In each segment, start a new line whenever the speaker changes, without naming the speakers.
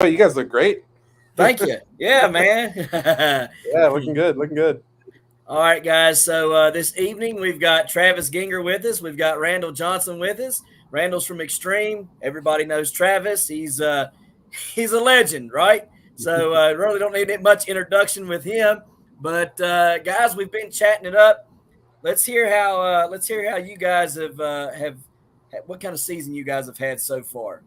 Oh, you guys look great.
Thank you. Yeah, man.
Yeah, looking good, looking good.
All right, guys. So this evening we've got Travis Gienger with us. We've got Randall Johnson with us. Randall's from Extreme. Everybody knows Travis. He's a legend, right? So really don't need much introduction with him. But guys, we've been chatting it up. Let's hear how you guys have what kind of season you guys have had so far.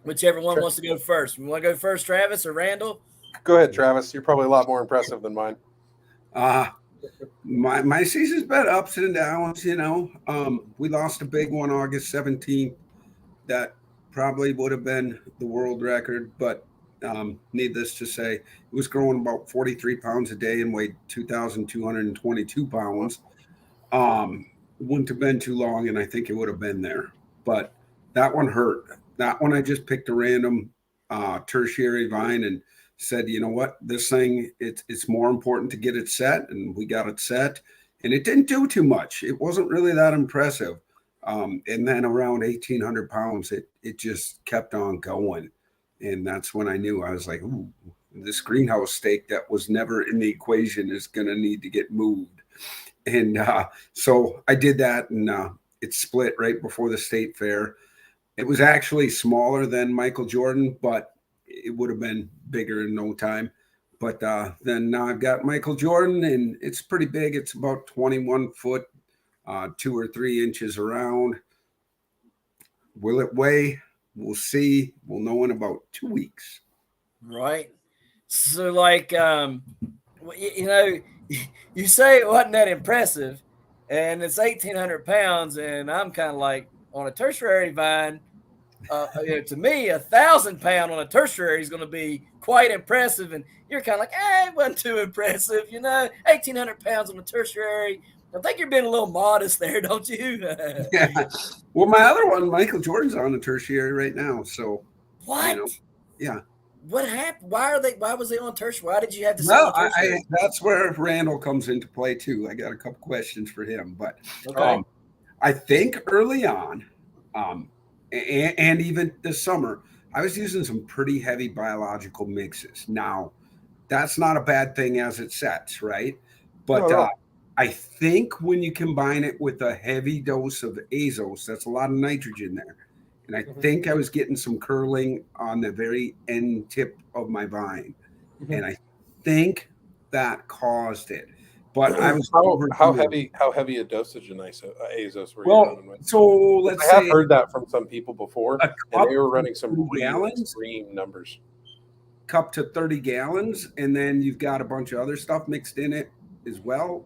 Whichever one wants to go first. We want to go first, Travis or Randall?
Go ahead, Travis. You're probably a lot more impressive than mine.
My season's been ups and downs, we lost a big one August 17th. That probably would have been the world record, but needless to say, it was growing about 43 pounds a day and weighed 2,222 pounds. Wouldn't have been too long, and I think it would have been there. But that one hurt. That one I just picked a random tertiary vine and said, you know what, this thing, it's more important to get it set, and we got it set, and it didn't do too much. It wasn't really that impressive. And then around 1,800 pounds, it just kept on going. And that's when I knew. I was like, ooh, this greenhouse stake that was never in the equation is going to need to get moved. And so I did that, and it split right before the state fair. It was actually smaller than Michael Jordan, but it would have been bigger in no time. But then now I've got Michael Jordan, and it's pretty big. It's about 21 foot, 2 or 3 inches around. Will it weigh? We'll see. We'll know in about 2 weeks.
Right. So, like, you say it wasn't that impressive, and it's 1,800 pounds, and I'm kind of like, on a tertiary vine, to me, 1,000 pound on a tertiary is going to be quite impressive, and you're kind of like, it wasn't too impressive, 1,800 pounds on a tertiary. I think you're being a little modest there, don't you?
Yeah. Well, my other one, Michael Jordan's on a tertiary right now. So
what?
Yeah.
What happened? Why was they on tertiary? Why did you have to sell tertiary?
That's where Randall comes into play too. I got a couple questions for him, but
okay.
I think early on, and even this summer, I was using some pretty heavy biological mixes. Now, that's not a bad thing as it sets, right? But I think when you combine it with a heavy dose of azos, that's a lot of nitrogen there. And I think I was getting some curling on the very end tip of my vine. And I think that caused it. But I was
how heavy a dosage of azos were you running with?
So let's say
I have heard that from some people before, and they were running some really extreme numbers.
Cup to 30 gallons, and then you've got a bunch of other stuff mixed in it as well.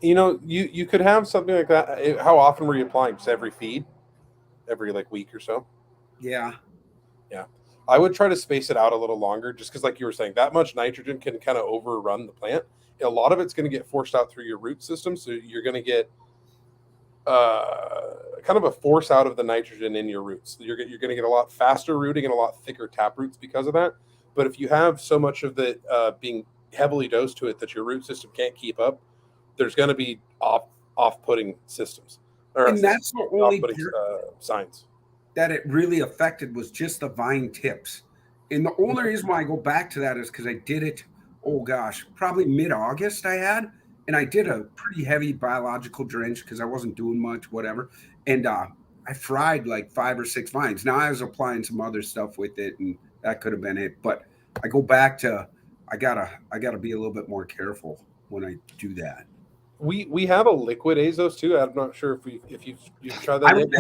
You could have something like that. How often were you applying? Just every feed? Every week or so?
Yeah.
I would try to space it out a little longer, just because, like you were saying, that much nitrogen can kind of overrun the plant. A lot of it's going to get forced out through your root system, so you're going to get kind of a force out of the nitrogen in your roots. You're going to get a lot faster rooting and a lot thicker tap roots because of that. But if you have so much of it being heavily dosed to it that your root system can't keep up, there's going to be off-putting systems.
And that's the only
signs
that it really affected was just the vine tips. And the only reason why I go back to that is because I did it, probably mid-August and I did a pretty heavy biological drench because I wasn't doing much, whatever. And I fried like 5 or 6 vines. Now I was applying some other stuff with it, and that could have been it. But I go back to I gotta be a little bit more careful when I do that.
We have a liquid azos too. I'm not sure if you've tried that.
I went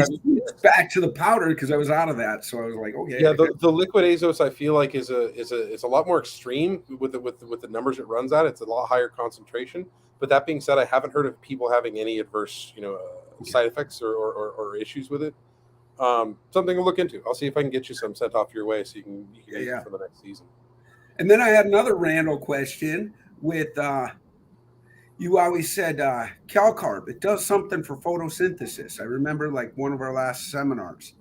back to the powder because I was out of that, so I was like, okay.
Yeah, the liquid azos I feel like is a lot more extreme with the numbers it runs at. It's a lot higher concentration. But that being said, I haven't heard of people having any adverse side effects or issues with it. Something to look into. I'll see if I can get you some sent off your way so you can use it for the next season.
And then I had another Randall question with. You always said calcarb. It does something for photosynthesis. I remember like one of our last seminars.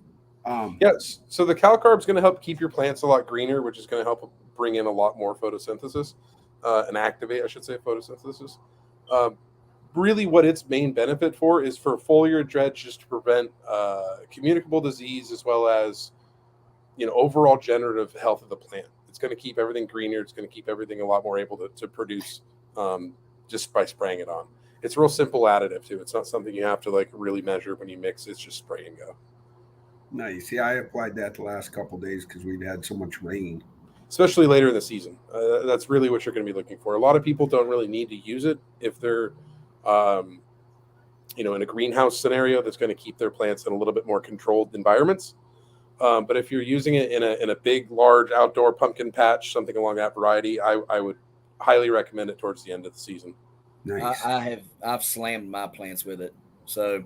Yes. So the calcarb is going to help keep your plants a lot greener, which is going to help bring in a lot more photosynthesis and activate, I should say, photosynthesis. Really what its main benefit for is for foliar dredge, just to prevent communicable disease as well as overall generative health of the plant. It's going to keep everything greener. It's going to keep everything a lot more able to produce just by spraying it on. It's a real simple additive too. It's not something you have to like really measure when you mix. It's just spray and go.
Nice. Yeah, I applied that the last couple of days because we've had so much rain.
Especially later in the season. That's really what you're going to be looking for. A lot of people don't really need to use it if they're, in a greenhouse scenario that's going to keep their plants in a little bit more controlled environments. But if you're using it in a big, large outdoor pumpkin patch, something along that variety, I would highly recommend it towards the end of the season.
Nice.
I've slammed my plants with it, so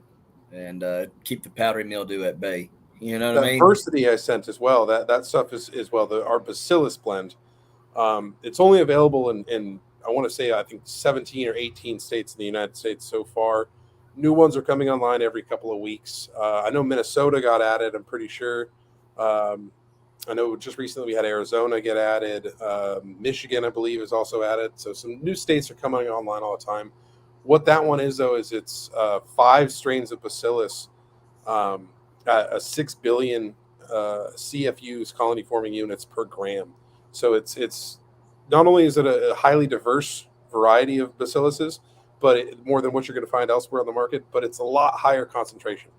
and keep the powdery mildew at bay. You know what I mean?
Diversity I sent as well. That stuff is our bacillus blend. It's only available in I want to say I think 17 or 18 states in the United States so far. New ones are coming online every couple of weeks. I know Minnesota got added. I'm pretty sure. I know just recently we had Arizona get added. Michigan, I believe, is also added. So some new states are coming online all the time. What that one is, though, is it's 5 strains of bacillus at a 6 billion CFUs, colony forming units per gram. So it's not only is it a highly diverse variety of bacilluses, but more than what you're going to find elsewhere on the market, but it's a lot higher concentration.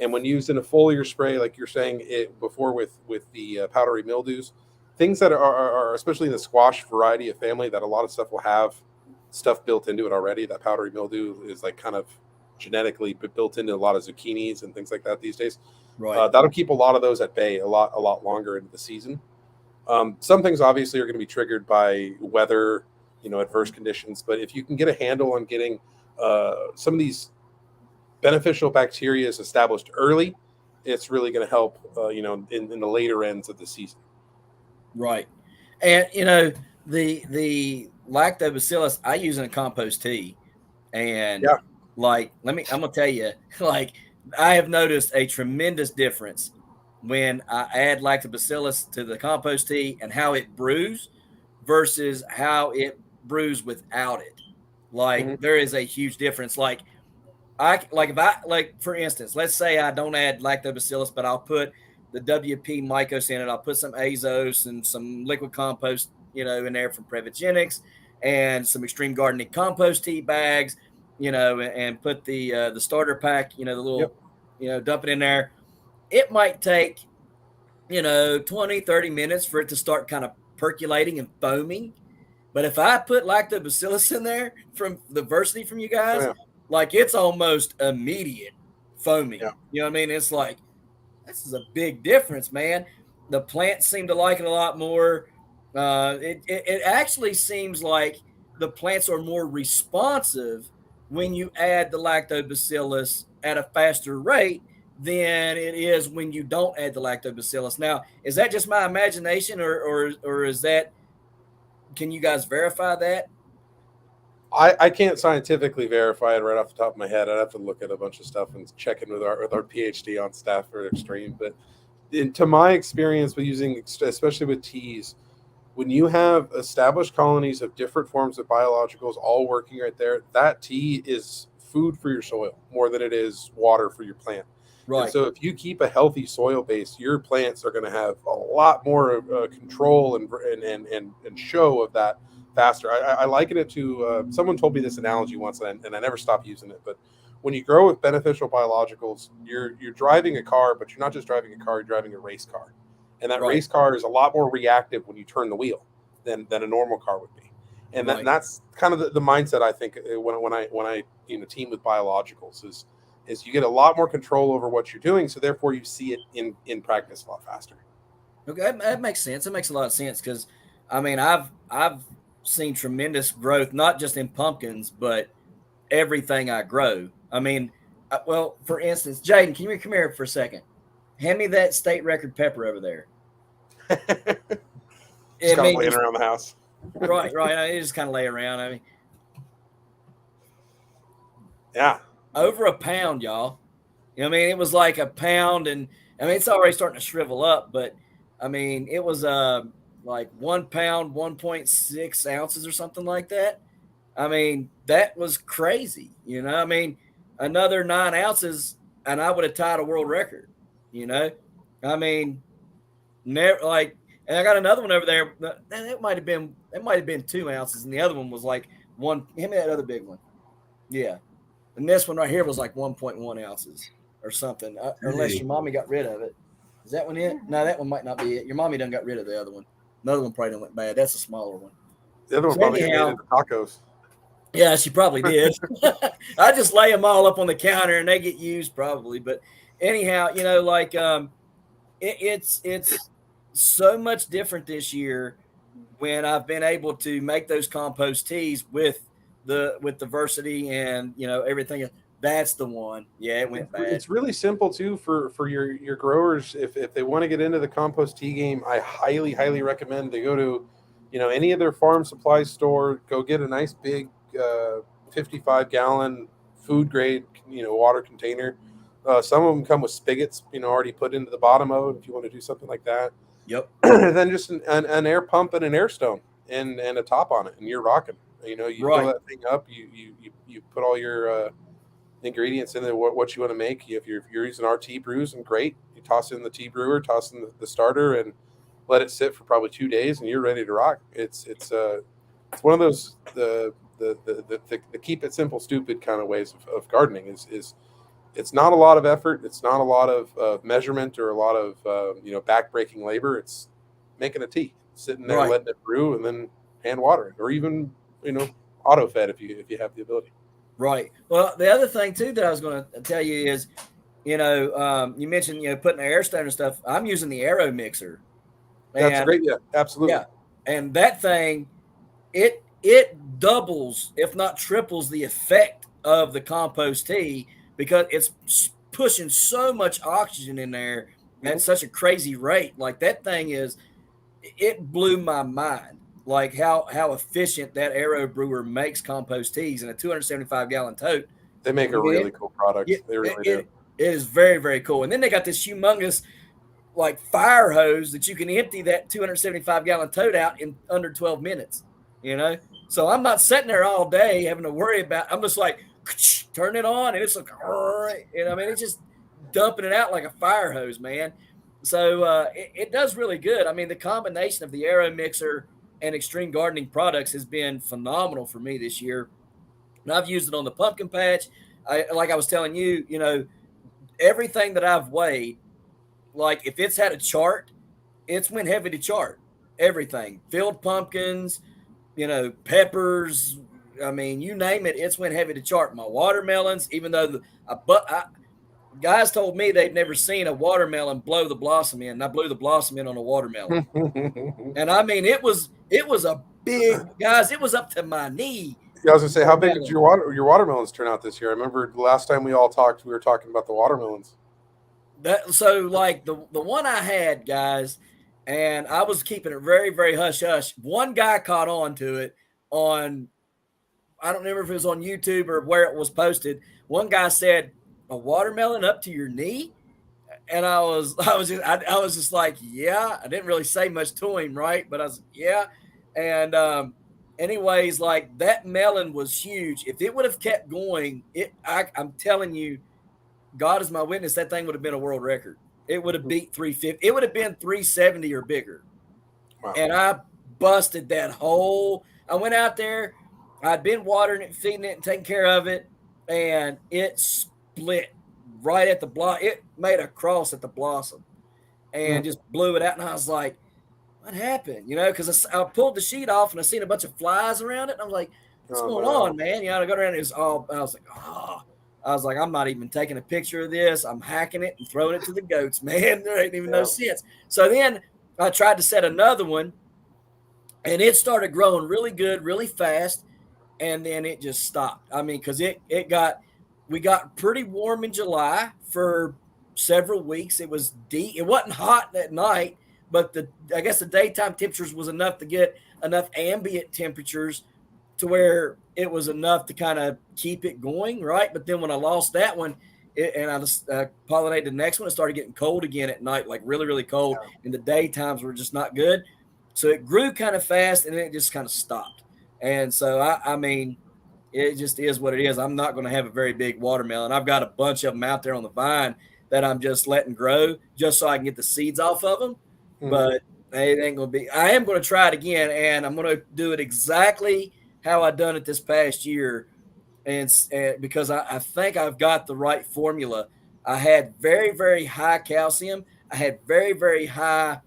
And when used in a foliar spray, like you're saying it before with the powdery mildews, things that are especially in the squash variety of family, that a lot of stuff will have stuff built into it already. That powdery mildew is like kind of genetically built into a lot of zucchinis and things like that these days.
Right.
That'll keep a lot of those at bay a lot longer into the season. Some things obviously are going to be triggered by weather, adverse conditions. But if you can get a handle on getting some of these beneficial bacteria established early, it's really going to help, in the later ends of the season.
Right. And, the lactobacillus I use in a compost tea. And
yeah.
I'm going to tell you, I have noticed a tremendous difference when I add lactobacillus to the compost tea and how it brews versus how it brews without it. There is a huge difference. For instance, let's say I don't add lactobacillus, but I'll put the WP mycos in it. I'll put some azos and some liquid compost, in there from Previgenics and some Extreme Gardening compost tea bags, and put the starter pack, the little, dump it in there. It might take, 20, 30 minutes for it to start kind of percolating and foaming. But if I put lactobacillus in there from the diversity from you guys, it's almost immediate foaming.
Yeah.
You know what I mean? It's like, this is a big difference, man. The plants seem to like it a lot more. It actually seems like the plants are more responsive when you add the lactobacillus at a faster rate than it is when you don't add the lactobacillus. Now, is that just my imagination or is that, can you guys verify that?
I can't scientifically verify it right off the top of my head. I'd have to look at a bunch of stuff and check in with our PhD on staff for Extreme. But to my experience with using, especially with teas, when you have established colonies of different forms of biologicals all working right there, that tea is food for your soil more than it is water for your plant.
Right.
And so if you keep a healthy soil base, your plants are going to have a lot more control and show of that faster. I liken it to someone told me this analogy once, and I never stopped using it. But when you grow with beneficial biologicals, you're driving a car, but you're not just driving a car; you're driving a race car, and that race car is a lot more reactive when you turn the wheel than a normal car would be. And that's kind of the mindset I think when I team with biologicals is you get a lot more control over what you're doing, so therefore you see it in practice a lot faster.
Okay, that makes sense. It makes a lot of sense because, I've seen tremendous growth, not just in pumpkins, but everything I grow. For instance, Jaden, can you come here for a second? Hand me that state record pepper over there.
Just kind of laying around the house.
Right. It just kind of lay around.
Yeah.
Over a pound, y'all. It was like a pound, and it's already starting to shrivel up, but it was like 1 pound, 1.6 ounces or something like that. That was crazy. Another 9 ounces, and I would have tied a world record. Never like, and I got another one over there. That might have been 2 ounces, and the other one was like one. Him and that other big one, yeah. And this one right here was like 1.1 ounces or something. Unless your mommy got rid of it. Is that one it? No, that one might not be it. Your mommy done got rid of the other one. Another one probably done went bad. That's a smaller one.
The other one probably made it into tacos.
Yeah, she probably did. I just lay them all up on the counter and they get used probably. But anyhow, like it's so much different this year when I've been able to make those compost teas with the Versity and everything. That's the one. Yeah, it went bad.
It's really simple too for your growers. If they want to get into the compost tea game, I highly recommend they go to any of their farm supply store. Go get a nice big 55-gallon food grade water container. Some of them come with spigots already put into the bottom of it if you want to do something like that.
Yep.
And then just an air pump and an air stone and a top on it, and you're rocking. You
right.
Fill that thing up. You put all your ingredients in there. What you want to make. If you're using RT brews, and great, you toss in the tea brewer, toss in the starter, and let it sit for probably 2 days, and you're ready to rock. It's one of those the keep it simple, stupid kind of ways of gardening. Is it's not a lot of effort. It's not a lot of measurement or a lot of backbreaking labor. It's making a tea, sitting there,
right.
letting it brew, and then hand watering, or even auto fed if you have the ability.
Right. Well, the other thing too that I was going to tell you is, you mentioned putting the air stone and stuff. I'm using the Aero mixer.
That's great. Yeah, absolutely.
Yeah, and that thing, it doubles, if not triples, the effect of the compost tea because it's pushing so much oxygen in there at such a crazy rate. Like that thing it blew my mind. Like how efficient that Aero brewer makes compost teas in a 275-gallon tote.
They make a really cool product. They really do.
It is very, very cool. And then they got this humongous like fire hose that you can empty that 275-gallon tote out in under 12 minutes. So I'm not sitting there all day having to worry about. I'm just like turn it on and it's like, it's just dumping it out like a fire hose, man. So it does really good. I mean, the combination of the Aero mixer and XTREME Gardening products has been phenomenal for me this year. And I've used it on the pumpkin patch. Like I was telling you, everything that I've weighed, like if it's had a chart, it's went heavy to chart. Everything, field pumpkins, peppers. I mean, you name it, it's went heavy to chart. My watermelons, even though guys told me they'd never seen a watermelon blow the blossom in. And I blew the blossom in on a watermelon. And I mean, it was a big, guys, it was up to my knee.
Yeah, I was gonna say, how big did your watermelons turn out this year? I remember the last time we all talked, we were talking about the watermelons.
So like the one I had, guys, and I was keeping it very, very hush hush. One guy caught on to it on, I don't remember if it was on YouTube or where it was posted. One guy said, "A watermelon up to your knee," and I was just like, yeah. I didn't really say much to him, right? But I was, yeah. And anyways, like that melon was huge. If it would have kept going, I'm telling you, God is my witness, that thing would have been a world record. It would have beat 350. It would have been 370 or bigger. Wow. And I busted that whole. I went out there. I'd been watering it, feeding it, and taking care of it, and it split right at the blossom. It made a cross at the blossom and just blew it out. And I was like, what happened? Because I pulled the sheet off and I seen a bunch of flies around it. And I was like, what's going on, man? I go around and it was all, I was like, oh. I was like, I'm not even taking a picture of this. I'm hacking it and throwing it to the goats, man. There ain't even no sense. So then I tried to set another one and it started growing really good, really fast. And then it just stopped. I mean, because we got pretty warm in July for several weeks. It was deep. It wasn't hot at night, but I guess the daytime temperatures was enough to get enough ambient temperatures to where it was enough to kind of keep it going, right? But then when I lost that one, and I just pollinated the next one, it started getting cold again at night, like really, really cold. Yeah. And the daytimes were just not good. So it grew kind of fast, and then it just kind of stopped. And so, I mean, it just is what it is. I'm not going to have a very big watermelon. I've got a bunch of them out there on the vine that I'm just letting grow just so I can get the seeds off of them. but it ain't going to be. I am going to try it again, and I'm going to do it exactly how I done it this past year, and because I think I've got the right formula. I had very, very high calcium. I had very, very high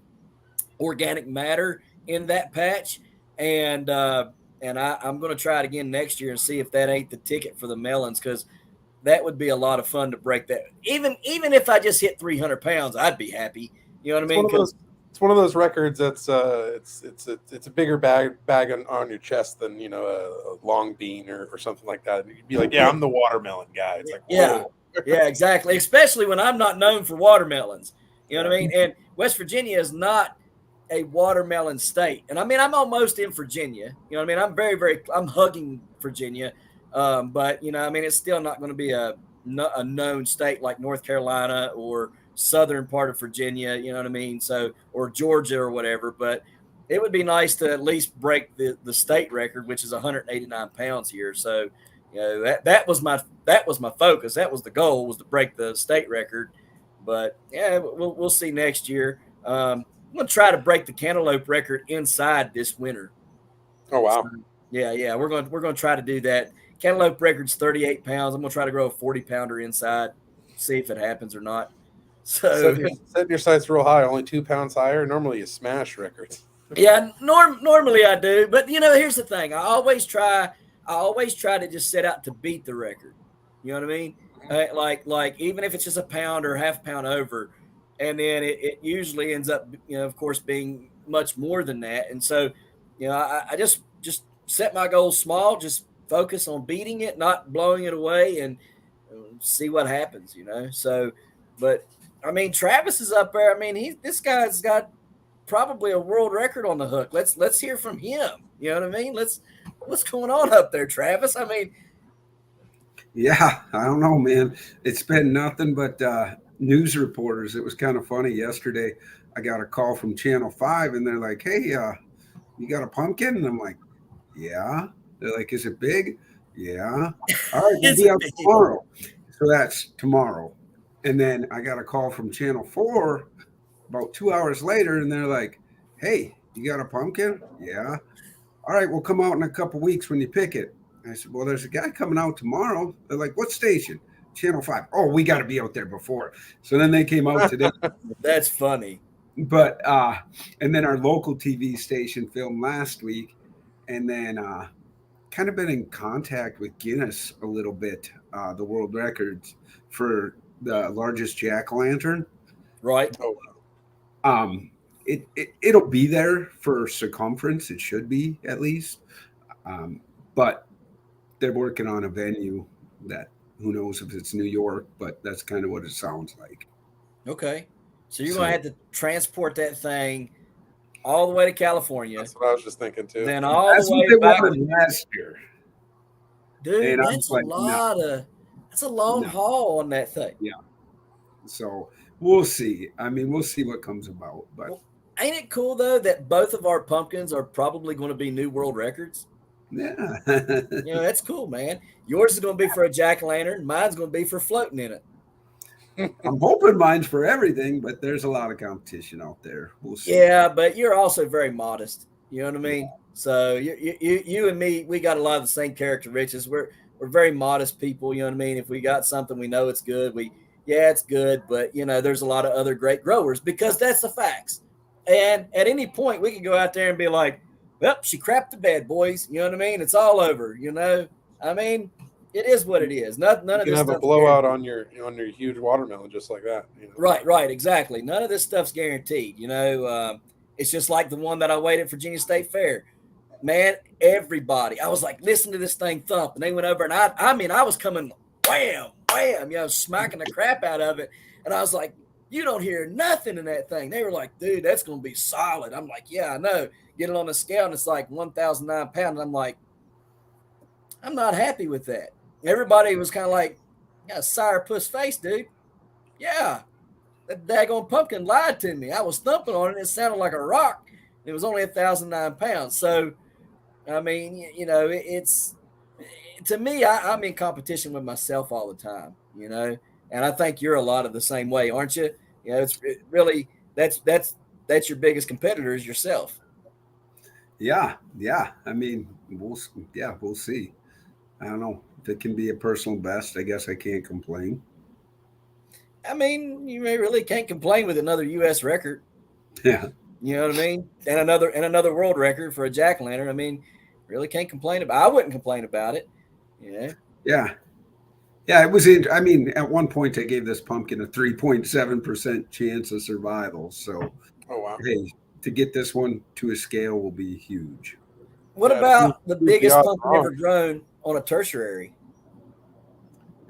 organic matter in that patch, and I'm going to try it again next year and see if that ain't the ticket for the melons, because that would be a lot of fun to break that. Even if I just hit 300 pounds, I'd be happy. You know what I mean?
It's one of those records that's it's a bigger bag on your chest than a long bean or something like that. You'd be like, yeah, I'm the watermelon guy. It's like, whoa.
Yeah, exactly. Especially when I'm not known for watermelons. You know what I mean? And West Virginia is not a watermelon state. And I mean, I'm almost in Virginia. You know what I mean? I'm hugging Virginia. But, I mean, it's still not going to be a known state like North Carolina or southern part of Virginia, you know what I mean? So, or Georgia or whatever. But it would be nice to at least break the state record, which is 189 pounds here. So, that was my focus. That was the goal, was to break the state record. But yeah, we'll see next year. I'm gonna try to break the cantaloupe record inside this winter.
Oh wow!
So, yeah, we're gonna try to do that. Cantaloupe record's 38 pounds. I'm gonna try to grow a 40-pounder inside. See if it happens or not. So
setting your sights real high, only 2 pounds higher. Normally you smash records.
Yeah, normally I do, but here's the thing. I always try to just set out to beat the record. You know what I mean? Like even if it's just a pound or half pound over, and then it usually ends up, of course, being much more than that. And so, I just set my goals small, just focus on beating it, not blowing it away, and see what happens. So, but I mean, Travis is up there. I mean, this guy's got probably a world record on the hook. Let's hear from him. You know what I mean? What's going on up there, Travis? I mean,
yeah, I don't know, man. It's been nothing but news reporters. It was kind of funny yesterday. I got a call from Channel 5, and they're like, "Hey, you got a pumpkin?" And I'm like, "Yeah." They're like, "Is it big?" "Yeah." "All right, we'll be out tomorrow." So that's tomorrow. And then I got a call from Channel 4 about 2 hours later, and they're like, "Hey, you got a pumpkin?" "Yeah." "All right, we'll come out in a couple weeks when you pick it." I said, "Well, there's a guy coming out tomorrow." They're like, "What station?" "Channel 5. "Oh, we got to be out there before." So then they came out today.
That's funny.
But and then our local TV station filmed last week, and then kind of been in contact with Guinness a little bit, the world records for the largest jack-o'-lantern.
Right.
It'll be there for circumference. It should be, at least. But they're working on a venue that, who knows if it's New York, but that's kind of what it sounds like.
Okay. So you're going to have to transport that thing all the way to California.
That's what I was just thinking too.
Then all
That's
the way
what they
back
wanted last year.
Dude,
And
that's a lot of, that's a long haul on that thing.
Yeah. So we'll see. I mean, we'll see what comes about. But
ain't it cool though that both of our pumpkins are probably going to be new world records?
Yeah.
That's cool, man. Yours is going to be for a jack-o'-lantern. Mine's going to be for floating in it.
I'm hoping mine's for everything, but there's a lot of competition out there. We'll see.
Yeah, but you're also very modest. You know what I mean? Yeah. So you and me, we got a lot of the same characteristics. We're very modest people. You know what I mean? If we got something, we know it's good. It's good, but there's a lot of other great growers, because that's the facts. And at any point, we can go out there and be like, "Well, she crapped the bed, boys." You know what I mean? It's all over. I mean, it is what it is. None of this. You can
have a blowout on your huge watermelon just like that.
Right, exactly. None of this stuff's guaranteed. It's just like the one that I weighed at Virginia State Fair. Man, everybody, I was like, listen to this thing thump, and they went over, and I was coming wham, wham, smacking the crap out of it, and I was like, you don't hear nothing in that thing. They were like, dude, that's gonna be solid. I'm like, yeah, I know. Get it on the scale, and it's like 1,009 pounds. And I'm like, I'm not happy with that. Everybody was kind of like, yeah, sourpuss face, dude. Yeah, that daggone pumpkin lied to me. I was thumping on it, and it sounded like a rock. It was only 1,009 pounds. So, I mean, it's, to me, I'm in competition with myself all the time, and I think you're a lot of the same way, aren't you? It's really, that's that's your biggest competitor is yourself.
Yeah. I mean, we'll see. I don't know if it can be a personal best. I guess I can't complain.
I mean, you really can't complain with another U.S. record.
Yeah.
You know what I mean? And another world record for a jack-o'-lantern. I mean, really can't complain about. I wouldn't complain about it. Yeah.
Yeah, it was. I mean, at one point, I gave this pumpkin a 3.7% chance of survival. So,
Oh wow.
hey, to get this one to a scale will be huge.
What
Yeah,
about the
prove the
biggest
odds
pumpkin
wrong.
ever grown on a tertiary?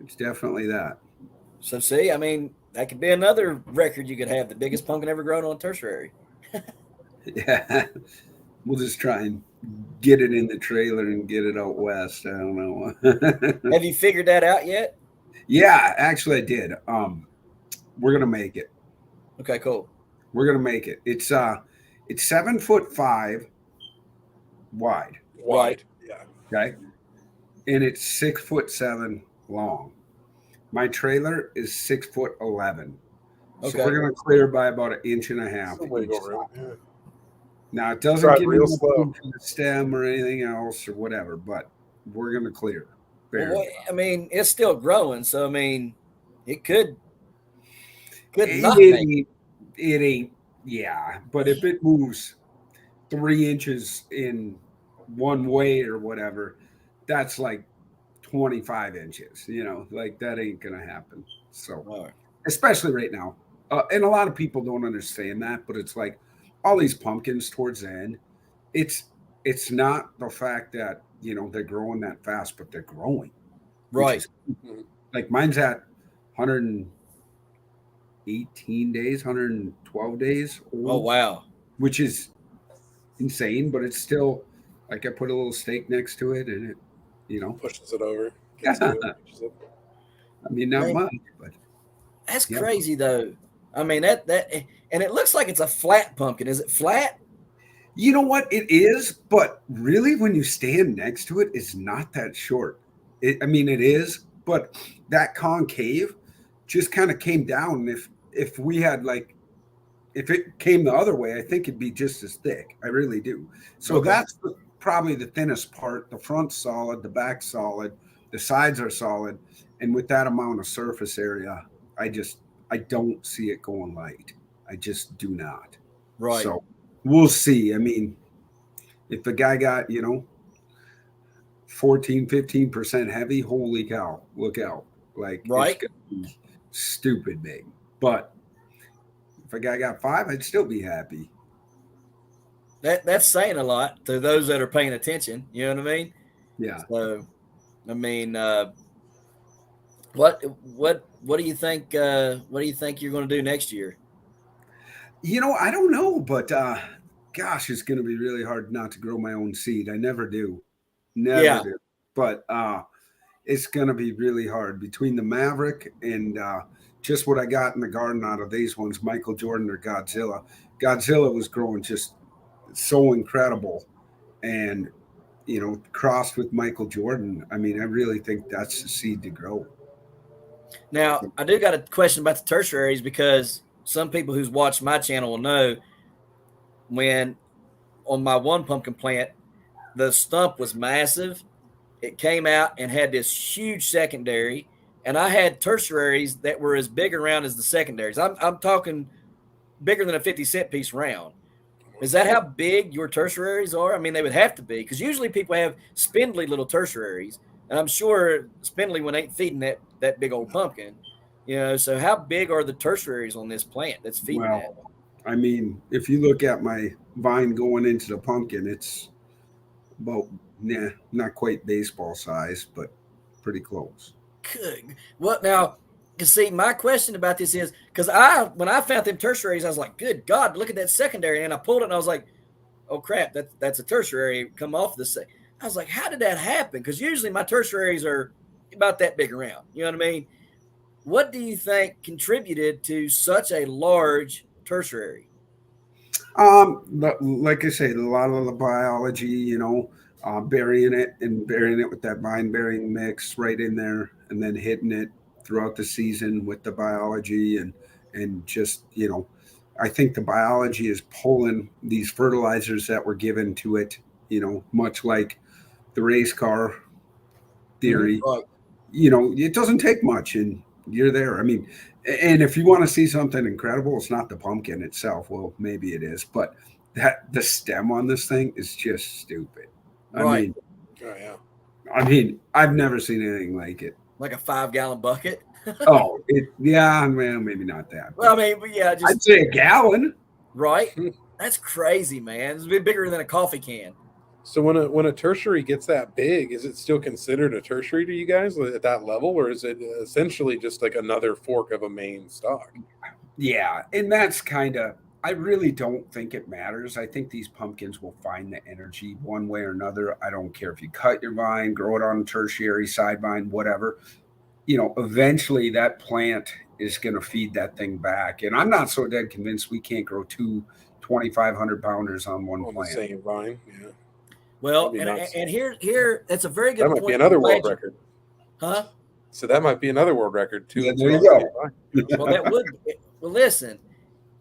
It's definitely that.
So see, I mean, that could be another record you could have, the biggest pumpkin ever grown on a tertiary.
Yeah, we'll just try and get it in the trailer and get it out west. I don't know.
Have you figured that out yet?
Yeah, actually, I did. We're gonna make it.
Okay, cool.
We're gonna make it. It's 7'5" wide.
Wide. Yeah.
Okay, and it's 6'7" long. My trailer is 6'11".
Okay.
So we're gonna clear by about 1.5 inches
Some
each
wiggle room.
side.
Yeah.
Now it doesn't
Drive
give me
real
no
slow.
room for the stem or anything else or whatever, but we're gonna clear.
Well, I mean, it's still growing, so I mean, it could not make
It ain't. Yeah, but if it moves 3 inches in one way or whatever, that's like 25 inches. Like that ain't gonna happen. So,
Right.
especially right now, and a lot of people don't understand that, but it's like all these pumpkins towards the end. It's not the fact that they're growing that fast, but they're growing.
Right.
Like mine's at 118 days, 112 days old.
Oh wow.
Which is insane, but it's still like I put a little stake next to it and it,
Pushes it over.
Yeah.
Pushes it.
I mean, not
Man.
much, but
That's
yeah.
crazy though. I mean that and it looks like it's a flat pumpkin. Is it flat?
You know what? It is, but really when you stand next to it, it's not that short. I mean, it is, but that concave just kind of came down. If we had if it came the other way, I think it'd be just as thick. I really do. So
Okay.
that's probably the thinnest part. The front's solid, the back's solid, the sides are solid, and with that amount of surface area, I don't see it going light. I just do not.
Right.
So we'll see. I mean, if the guy got 14-15% heavy, holy cow, look out! Like
Right.
it's gonna be stupid big. But if a guy got 5, I'd still be happy.
That's saying a lot to those that are paying attention. You know what I mean?
Yeah.
So, I mean, what do you think? What do you think you're going to do next year?
I don't know, but gosh, it's going to be really hard not to grow my own seed. I never do. Never do. But it's going to be really hard between the Maverick and just what I got in the garden out of these ones, Michael Jordan or Godzilla. Godzilla was growing just so incredible. And, crossed with Michael Jordan, I mean, I really think that's the seed to grow.
Now, I do got a question about the tertiaries because some people who's watched my channel will know when on my one pumpkin plant, the stump was massive. It came out and had this huge secondary, and I had tertiaries that were as big around as the secondaries. I'm talking bigger than a 50-cent piece round. Is that how big your tertiaries are? I mean, they would have to be because usually people have spindly little tertiaries, and I'm sure spindly one ain't feeding that big old pumpkin. So how big are the tertiaries on this plant that's feeding that?
I mean, if you look at my vine going into the pumpkin, it's about not quite baseball size, but pretty close.
Good. Well, now, you see, my question about this is because when I found them tertiaries, I was like, good God, look at that secondary. And I pulled it and I was like, oh crap, that's a tertiary come off this thing. I was like, how did that happen? Because usually my tertiaries are about that big around. You know what I mean? What do you think contributed to such a large tertiary?
Like I said, a lot of the biology, burying it with that vine bearing mix right in there, and then hitting it throughout the season with the biology and just I think the biology is pulling these fertilizers that were given to it, much like the race car theory.
Right.
It doesn't take much and you're there. I mean, and if you want to see something incredible, it's not the pumpkin itself. Well, maybe it is, but the stem on this thing is just stupid.
Right.
I mean, I've never seen anything like it.
Like a 5-gallon bucket.
Oh, well, maybe not that.
Well, I mean, but yeah,
I'd say a gallon.
Right? That's crazy, man. It's a bit bigger than a coffee can.
So when a tertiary gets that big, is it still considered a tertiary to you guys at that level, or is it essentially just like another fork of a main stock?
Yeah, and that's I really don't think it matters. I think these pumpkins will find the energy one way or another. I don't care if you cut your vine, grow it on a tertiary, side vine, whatever. Eventually that plant is going to feed that thing back. And I'm not so dead convinced we can't grow two 2,500 pounders on one plant.
The same vine, yeah.
Well, and here, that's a very good
point. That might be another world record.
Huh?
So that might be another world record too.
Yeah, there you go.
Well, that would. Well, listen,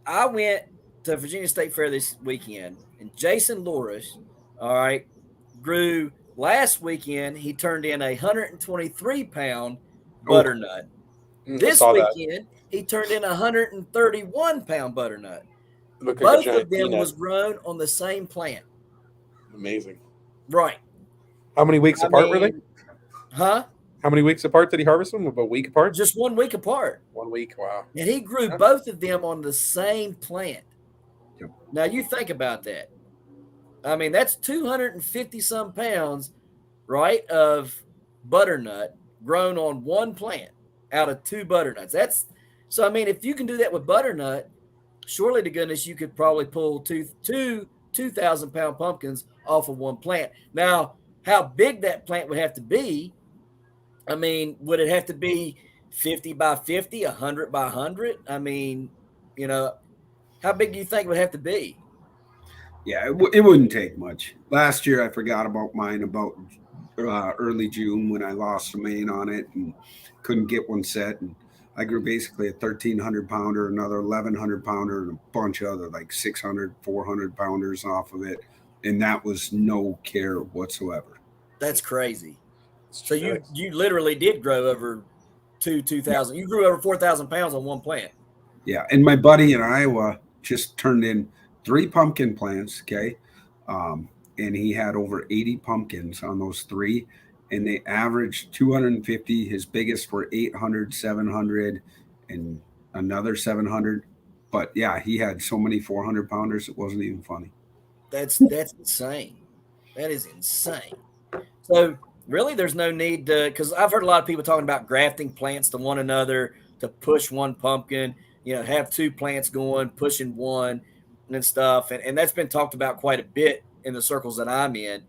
I went to Virginia State Fair this weekend, and Jason Loris, all right, grew last weekend. He turned in 123-pound butternut. This weekend, he turned in 131-pound butternut. Both of them was grown on the same plant.
Amazing.
Right.
How many weeks apart were they?
Huh?
How many weeks apart did he harvest them? About a week apart?
Just 1 week apart.
1 week, wow.
And he grew both of them on the same plant.
Yep.
Now, you think about that. I mean, that's 250-some pounds, right, of butternut grown on one plant out of 2 butternuts. So, I mean, if you can do that with butternut, surely to goodness you could probably pull two 2,000-pound pumpkins off of one plant. Now, how big that plant would have to be, I mean, would it have to be 50 by 50, 100 by 100? I mean, how big do you think it would have to be?
Yeah, it wouldn't take much. Last year, I forgot about mine about early June when I lost the main on it and couldn't get one set. And I grew basically a 1,300 pounder, another 1,100 pounder, and a bunch of other like 600, 400 pounders off of it. And that was no care whatsoever.
That's crazy. So you literally did grow over 2,000. You grew over 4,000 pounds on one plant.
Yeah. And my buddy in Iowa just turned in 3 pumpkin plants. Okay. And he had over 80 pumpkins on those 3. And they averaged 250. His biggest were 800, 700, and another 700. But yeah, he had so many 400 pounders, it wasn't even funny.
That's insane. That is insane. So really, there's no need to, because I've heard a lot of people talking about grafting plants to one another to push one pumpkin, have 2 plants going, pushing one and stuff. And that's been talked about quite a bit in the circles that I'm in.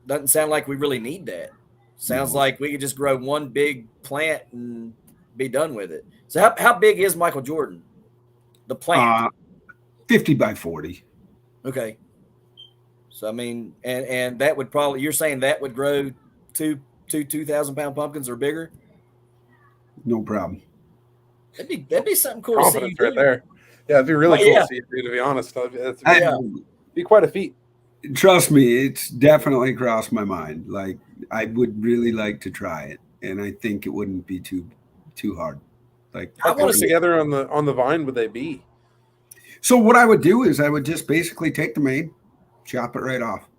Doesn't sound like we really need that. Sounds like we could just grow one big plant and be done with it. So how big is Michael Jordan, the plant?
50 by 40.
Okay. So, I mean, and that would probably, you're saying that would grow 2,000-pound pumpkins or bigger?
No problem.
That'd be something cool
Confidence
to see.
Right there. Yeah, it'd be really cool to see you, to be honest. It'd be quite a feat.
Trust me, it's definitely crossed my mind. Like, I would really like to try it, and I think it wouldn't be too hard. Like,
how close together on the vine would they be?
So what I would do is I would just basically take the main, chop it right off.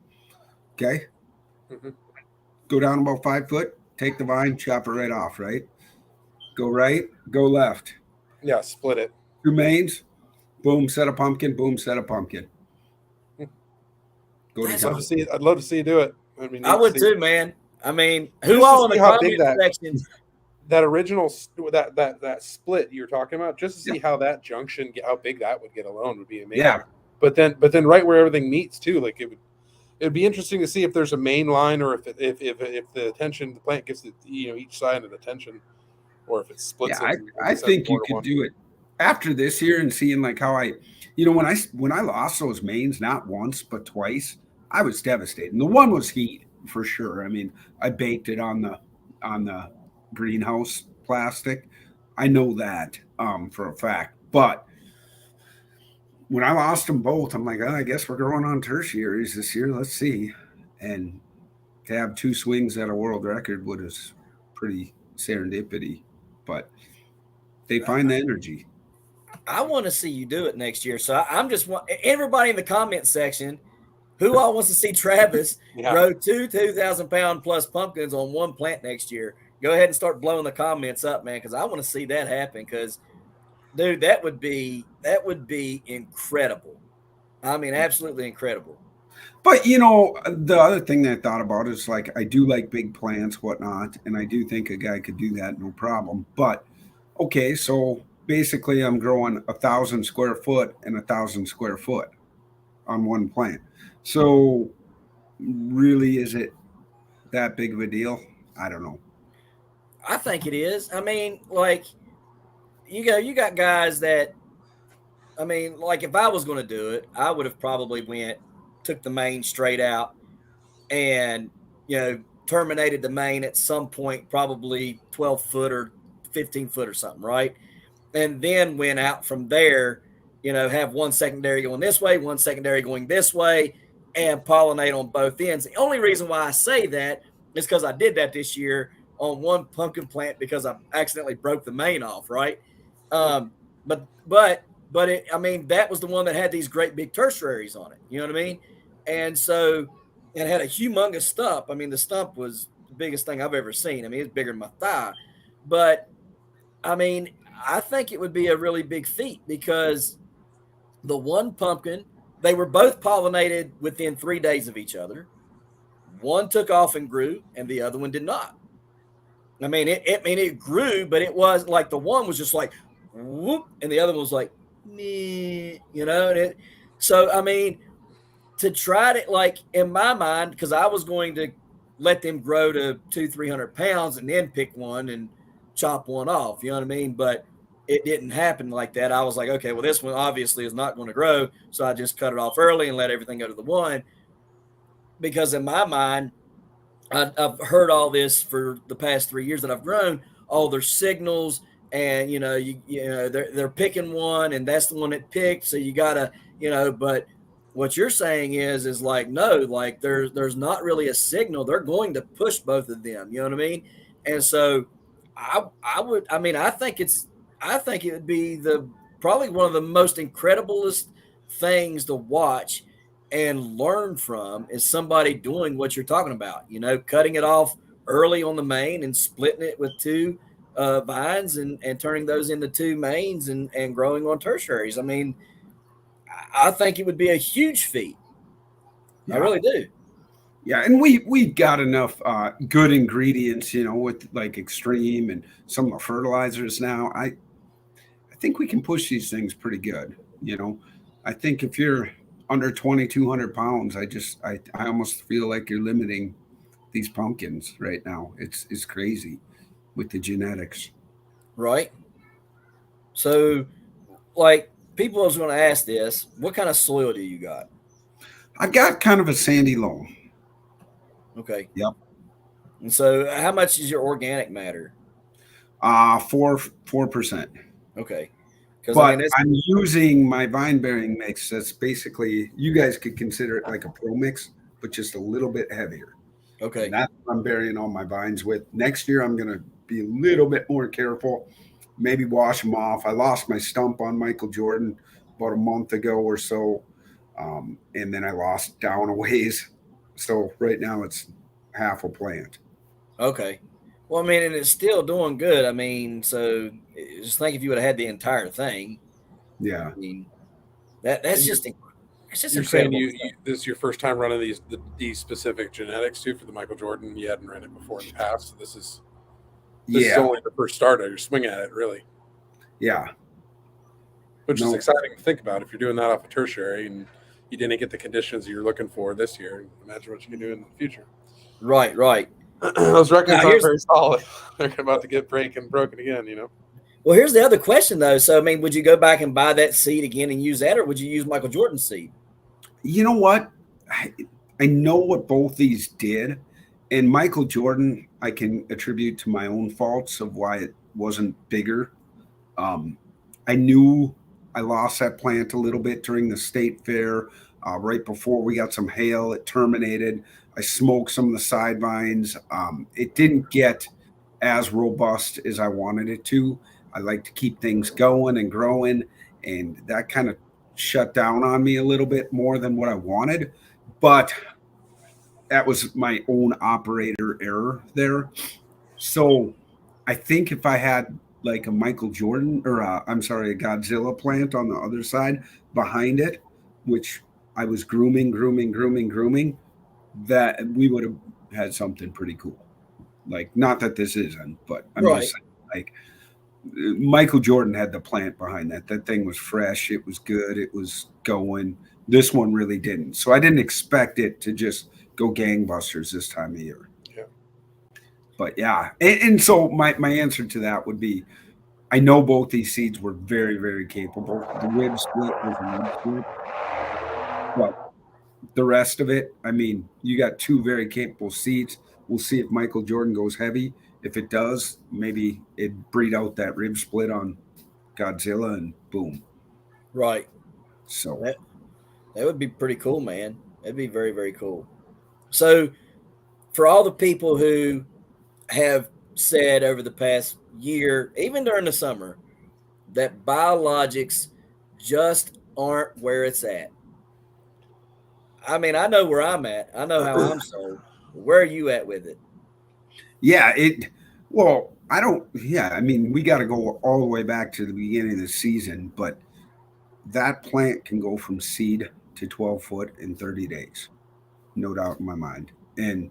Okay. Mm-hmm. Go down about 5 foot, take the vine, chop it right off. Right. Go right, go left.
Yeah, split it.
2 mains, boom, set a pumpkin, boom, set a pumpkin.
I'd love to see you do it.
I would too, man. I mean, who all in the comment section?
That original, that split you were talking about, just to see how that junction, how big that would get alone would be amazing.
Yeah.
But then right where everything meets too, like it'd be interesting to see if there's a main line or if the tension, the plant gets each side of the tension, or if it splits.
Yeah, I think you could do it after this year and seeing like how when I lost those mains, not once but twice, I was devastated. And the one was heat for sure. I mean, I baked it on the greenhouse plastic. I know that for a fact. But when I lost them both, I'm like, oh, I guess we're growing on tertiaries this year. Let's see. And to have 2 swings at a world record was pretty serendipity, but they find the energy.
I want to see you do it next year. So I'm just everybody in the comment section, who all wants to see Travis grow 2,000-pound plus pumpkins on one plant next year? Go ahead and start blowing the comments up, man, because I want to see that happen. Because, dude, that would be incredible. I mean, absolutely incredible.
But, you know, the other thing that I thought about is, like, I do like big plants, whatnot, and I do think a guy could do that, no problem. But, okay, so basically I'm growing 1,000 square foot and 1,000 square foot on one plant. So really, is it that big of a deal? I don't know.
I think it is. I mean, like, you got guys that, I mean, like, if I was going to do it, I would have probably took the main straight out and, terminated the main at some point, probably 12 foot or 15 foot or something, right? And then went out from there, have one secondary going this way, one secondary going this way, and pollinate on both ends. The only reason why I say that is because I did that this year on one pumpkin plant because I accidentally broke the main off, right? But I mean, that was the one that had these great big tertiaries on it. You know what I mean? And so it had a humongous stump. I mean, the stump was the biggest thing I've ever seen. I mean, it's bigger than my thigh. But, I mean, I think it would be a really big feat because the one pumpkin, they were both pollinated within 3 days of each other. One took off and grew, and the other one did not. I mean, it grew, but it was like the one was just like, whoop, and the other one was like, so, I mean, to try to, like, in my mind, because I was going to let them grow to 200-300 pounds and then pick one and chop one off, you know what I mean? But it didn't happen like that. I was like, okay, well, this one obviously is not going to grow, so I just cut it off early and let everything go to the one. Because in my mind, I've heard all this for the past 3 years that I've grown, all their signals, and they're picking one, and that's the one that picked. So you gotta, but what you're saying is like, no, like there's not really a signal. They're going to push both of them. You know what I mean? And so I think it would be probably one of the most incrediblest things to watch and learn from is somebody doing what you're talking about, cutting it off early on the main and splitting it with 2 vines and turning those into 2 mains and growing on tertiaries. I mean, I think it would be a huge feat. Yeah. I really do.
Yeah, and we've got enough good ingredients, with like XTREME and some of the fertilizers now. I think we can push these things pretty good. I think if you're under 2,200 pounds, I almost feel like you're limiting these pumpkins right now. It's crazy with the genetics.
Right. So, like, people was going to ask this, what kind of soil do you got?
I got kind of a sandy loam.
Okay.
Yep.
And so how much is your organic matter?
4%.
Okay.
But I'm using my vine bearing mix. That's basically, you guys could consider it like a pro mix, but just a little bit heavier.
Okay.
And that's what I'm burying all my vines with. Next year, I'm going to be a little bit more careful, maybe wash them off. I lost my stump on Michael Jordan about a month ago or so. And then I lost down a ways. So right now it's half a plant.
Okay. Well, I mean, and it's still doing good. I mean, so just think if you would have had the entire thing.
Yeah.
I mean, that's just
you're saying this is your first time running these specific genetics too for the Michael Jordan. You hadn't ran it before in the past. So this is only the first start of your swing at it, really.
Yeah.
Which is exciting to think about if you're doing that off a tertiary and you didn't get the conditions you're looking for this year. Imagine what you can do in the future.
Right.
Those records aren't very solid. They're about to get broken again,
Well, here's the other question, though. So, I mean, would you go back and buy that seed again and use that, or would you use Michael Jordan's seed?
You know what? I know what both these did. And Michael Jordan, I can attribute to my own faults of why it wasn't bigger. I knew I lost that plant a little bit during the state fair. Right before we got some hail, it terminated. I smoked some of the side vines. It didn't get as robust as I wanted it to. I like to keep things going and growing, and that kind of shut down on me a little bit more than what I wanted. But that was my own operator error there. So I think if I had like a Michael Jordan or I'm sorry, a Godzilla plant on the other side behind it, which I was grooming, that we would have had something pretty cool. Like, not that this isn't, but I'm just saying, like, Michael Jordan had the plant behind that. That thing was fresh. It was good. It was going. This one really didn't. So I didn't expect it to just go gangbusters this time of year.
Yeah.
But yeah. And so my answer to that would be, I know both these seeds were very, very capable. The rib split was a rib split. But the rest of it, I mean, you got two very capable seeds. We'll see if Michael Jordan goes heavy. If it does, maybe it breed out that rib split on Godzilla and boom.
Right.
So
that would be pretty cool, man. That'd be very, very cool. So for all the people who have said over the past year, even during the summer, that biologics just aren't where it's at. I mean, I know where I'm at. I know how I'm sold. Where are you at with it?
Yeah, I mean, we got to go all the way back to the beginning of the season, but that plant can go from seed to 12 foot in 30 days. No doubt in my mind. And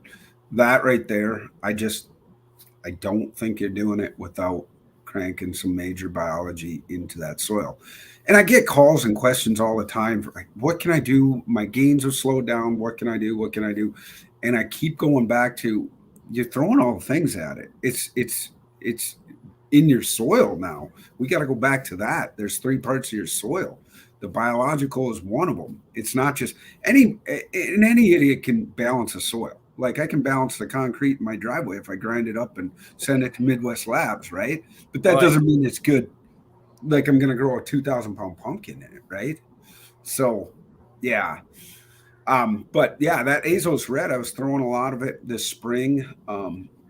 that right there, I don't think you're doing it without cranking some major biology into that soil. And I get calls and questions all the time for, like, what can I do? My gains are slowed down. What can I do? What can I do? And I keep going back to, you're throwing all the things at it. It's in your soil now. We got to go back to that. There's 3 parts of your soil. The biological is one of them. It's not just any idiot can balance a soil. Like, I can balance the concrete in my driveway if I grind it up and send it to Midwest Labs, right? But that doesn't mean it's good. Like, I'm going to grow a 2,000-pound pumpkin in it, right? So, yeah. But yeah, that Azos Red, I was throwing a lot of it this spring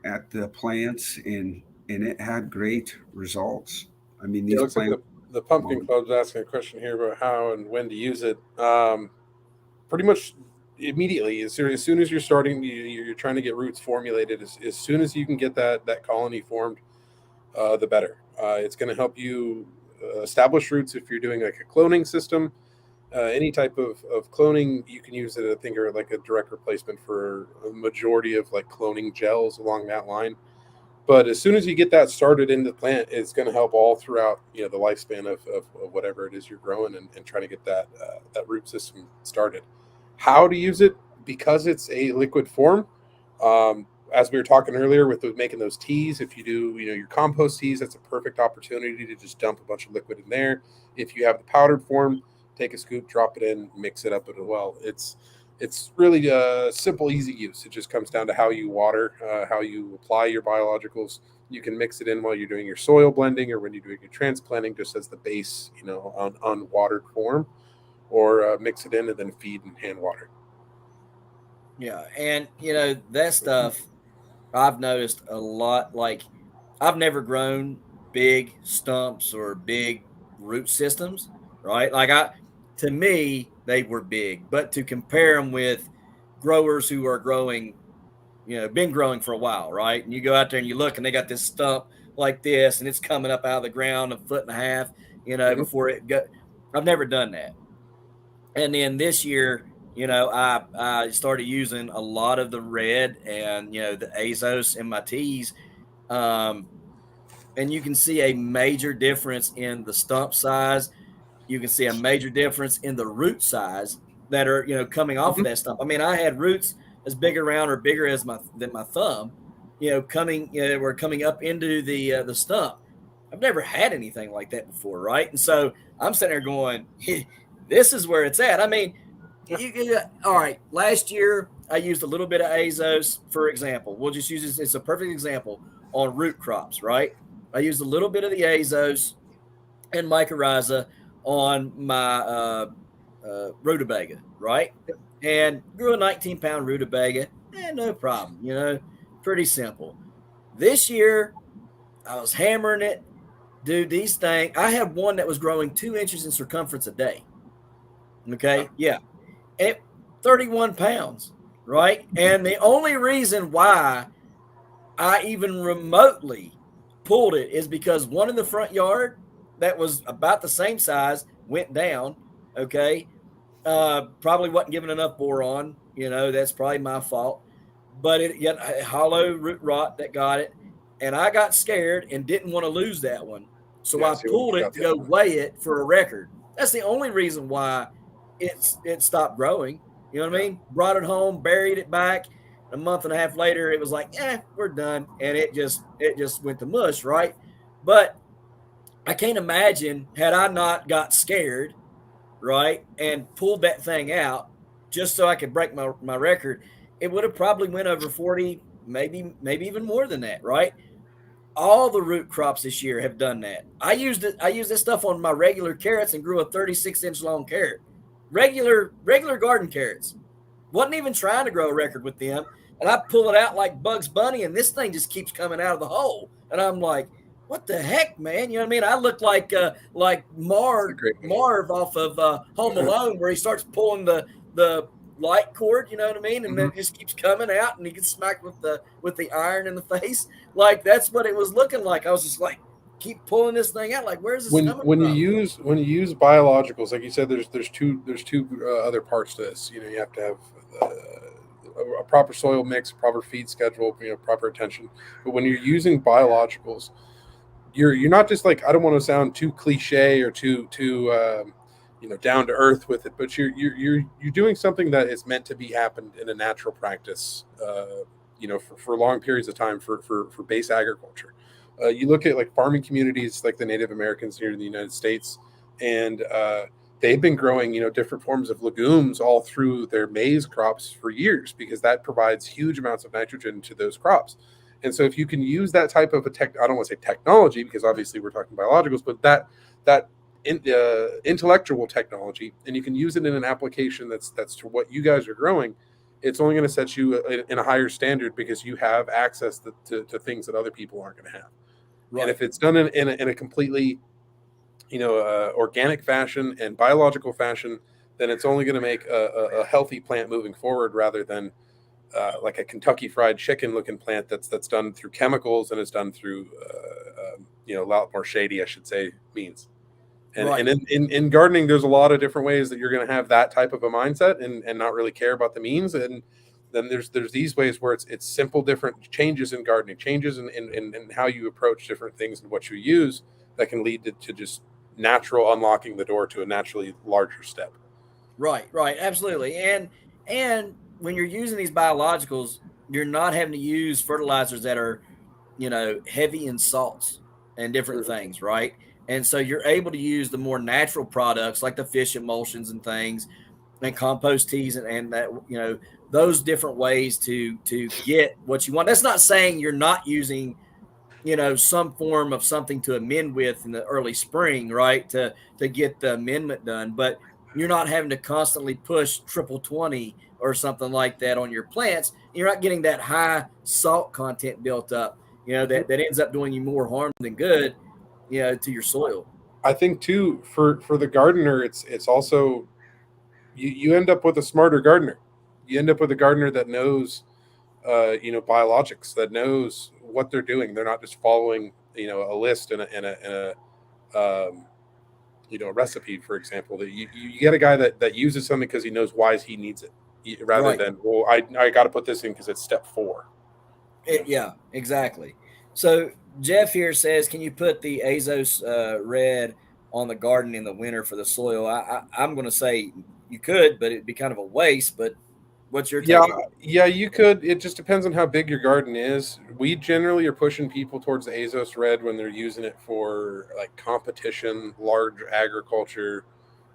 at the plants, and it had great results. I mean, these
looks
plants.
Like the Pumpkin Club's asking a question here about how and when to use it. Pretty much immediately, as soon as you're starting, you're trying to get roots formulated. As soon as you can get that colony formed, the better. It's going to help you establish roots if you're doing like a cloning system. Any type of cloning, you can use it, I think, or like a direct replacement for a majority of like cloning gels along that line. But as soon as you get that started in the plant, it's going to help all throughout, the lifespan of whatever it is you're growing, and trying to get that root system started. How to use it, because it's a liquid form. As we were talking earlier with making those teas, if you do, your compost teas, that's a perfect opportunity to just dump a bunch of liquid in there. If you have the powdered form, take a scoop, drop it in, mix it up as well. It's really simple, easy use. It just comes down to how you water, how you apply your biologicals. You can mix it in while you're doing your soil blending or when you're doing your transplanting, just as the base, on unwatered form, or mix it in and then feed and hand water.
Yeah, and that stuff I've noticed a lot. Like, I've never grown big stumps or big root systems, right? Like, to me, they were big, but to compare them with growers who are growing, been growing for a while, right? And you go out there and you look, and they got this stump like this, and it's coming up out of the ground 1.5 feet, before it go. I've never done that. And then this year, I started using a lot of the red and, the Azos in my teas. And you can see a major difference in the stump size. You can see a major difference in the root size that are, coming off of that stump. I mean, I had roots as big around or bigger than my thumb, coming, were coming up into the stump. I've never had anything like that before, right? And so I'm sitting there going, this is where it's at. I mean, all right, last year I used a little bit of Azos, for example. We'll just use this. It's a perfect example on root crops, right? I used a little bit of the Azos and mycorrhiza on my rutabaga, right? And grew a 19-pound rutabaga, no problem, pretty simple. This year, I was hammering it. Dude, these things, I had one that was growing 2 inches in circumference a day. Okay. Yeah. 31 pounds. Right. And the only reason why I even remotely pulled it is because one in the front yard that was about the same size went down. Okay. Probably wasn't given enough boron. That's probably my fault. But it yet a hollow root rot that got it. And I got scared and didn't want to lose that one. So I pulled it to go weigh it for a record. That's the only reason why it stopped growing. You know what I mean? Brought it home, buried it back. A month and a half later, it was like, we're done. And it just went to mush, right? But I can't imagine had I not got scared, right, and pulled that thing out just so I could break my record, it would have probably went over 40, maybe even more than that, right? All the root crops this year have done that. I used this stuff on my regular carrots and grew a 36-inch long carrot. Regular garden carrots. Wasn't even trying to grow a record with them. And I pull it out like Bugs Bunny, and this thing just keeps coming out of the hole. And I'm like, what the heck, man? You know what I mean? I look like Marv off of Home Alone, where he starts pulling the light cord, you know what I mean? And then it just keeps coming out, and he gets smacked with the iron in the face. Like, that's what it was looking like. I was just like, keep pulling this thing out. Like, where's this coming from?
When you use biologicals, like you said, there's two other parts to this. You have to have a proper soil mix, proper feed schedule, proper attention. But when you're using biologicals, you're not just like, I don't want to sound too cliche or too down to earth with it, but you're doing something that is meant to be happened in a natural practice, for long periods of time for base agriculture. You look at like farming communities like the Native Americans here in the United States, and they've been growing, different forms of legumes all through their maize crops for years, because that provides huge amounts of nitrogen to those crops. And so if you can use that type of I don't want to say technology, because obviously we're talking biologicals, but that intellectual technology, and you can use it in an application that's to what you guys are growing, it's only going to set you in a higher standard, because you have access to things that other people aren't going to have. Right. And if it's done in a completely organic fashion and biological fashion, then it's only going to make a healthy plant moving forward, rather than like a Kentucky Fried Chicken looking plant that's done through chemicals and is done through a lot more shady, I should say, means. And, right. And in gardening, there's a lot of different ways that you're going to have that type of a mindset and not really care about the means. And then there's these ways where it's simple, different changes in gardening, changes in how you approach different things and what you use, that can lead to just natural unlocking the door to a naturally larger step.
Right, absolutely. And when you're using these biologicals, you're not having to use fertilizers that are, heavy in salts and different things, right? And so you're able to use the more natural products like the fish emulsions and things, and compost teas and that, those different ways to get what you want. That's not saying you're not using, some form of something to amend with in the early spring, right? To get the amendment done, but you're not having to constantly push 20 or something like that on your plants. You're not getting that high salt content built up, that ends up doing you more harm than good, to your soil.
I think too, for the gardener, it's also, you end up with a smarter gardener. You end up with a gardener that knows, biologics, that knows what they're doing. They're not just following, a list and a recipe, for example. That you get a guy that uses something because he knows why he needs it, rather than, well, I got to put this in because it's step 4.
Yeah, exactly. So Jeff here says, can you put the Azos Red on the garden in the winter for the soil? I'm going to say you could, but it'd be kind of a waste. But what's your take?
Yeah, you could. It just depends on how big your garden is. We generally are pushing people towards the Azos Red when they're using it for like competition, large agriculture,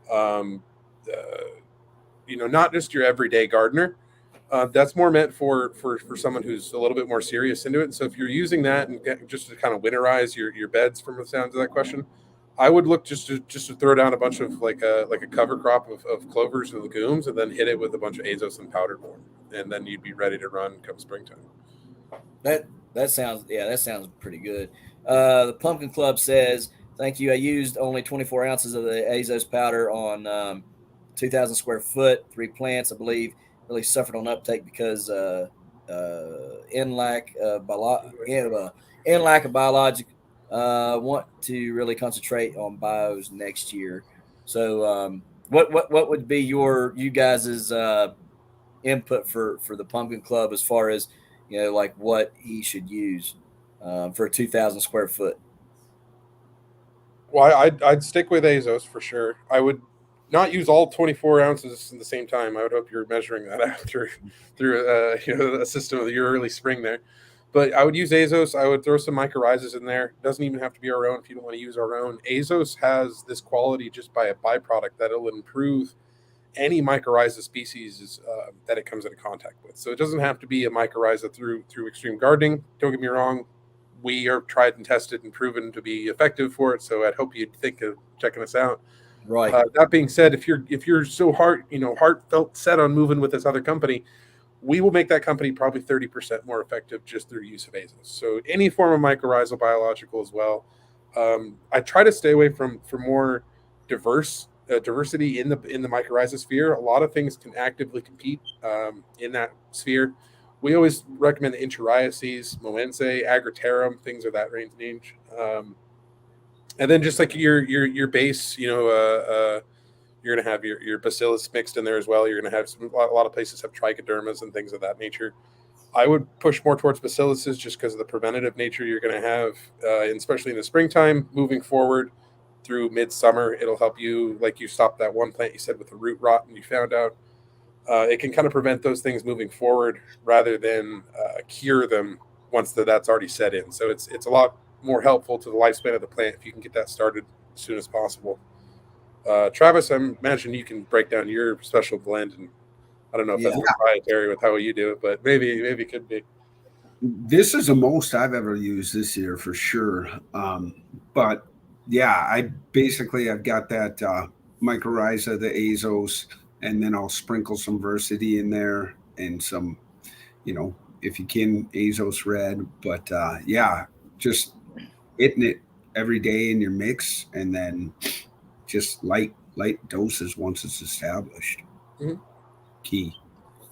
not just your everyday gardener. That's more meant for someone who's a little bit more serious into it. So if you're using that and just to kind of winterize your beds, from the sounds of that question, I would look just to throw down a bunch of like a cover crop of clovers and legumes, and then hit it with a bunch of azos and powdered form, and then you'd be ready to run come springtime.
That sounds pretty good. The Pumpkin Club says, "Thank you. I used only 24 ounces of the azos powder on 2,000 square foot, 3 plants. I believe really suffered on uptake because in lack of biologic. Want to really concentrate on bios next year. So, what would be you guys's input for the Pumpkin Club as far as like what he should use for a 2,000 square foot?"
Well, I'd stick with azos for sure. I would not use all 24 ounces at the same time. I would hope you're measuring that out through a system of your early spring there. But I would use azos. I would throw some mycorrhizas in there. It doesn't even have to be our own if you don't want to use our own. Azos has this quality just by a byproduct that it'll improve any mycorrhiza species that it comes into contact with. So it doesn't have to be a mycorrhiza through extreme gardening. Don't get me wrong. We are tried and tested and proven to be effective for it. So I'd hope you'd think of checking us out.
Right.
That being said, if you're so heartfelt set on moving with this other company, we will make that company probably 30% more effective just through use of azos. So any form of mycorrhizal biological as well. I try to stay away from more diversity in the mycorrhiza sphere. A lot of things can actively compete in that sphere. We always recommend the Interiaceae, Moense, Agritarum, things of that range. And then just like your base, you're going to have your bacillus mixed in there as well. You're going to have a lot of places have trichodermas and things of that nature. I would push more towards bacilluses just because of the preventative nature you're going to have, and especially in the springtime. Moving forward through midsummer, it'll help you, like you stopped that one plant you said with the root rot, and you found out it can kind of prevent those things moving forward rather than cure them once that's already set in. So it's a lot more helpful to the lifespan of the plant if you can get that started as soon as possible. Travis, I imagine you can break down your special blend, and I don't know if that's proprietary with how you do it, but maybe it could be.
This is the most I've ever used this year for sure. But yeah, I've got that mycorrhiza, the azos, and then I'll sprinkle some Versity in there and some, if you can, azos red. But just hitting it every day in your mix, and then just light doses once it's established.
Mm-hmm.
Key.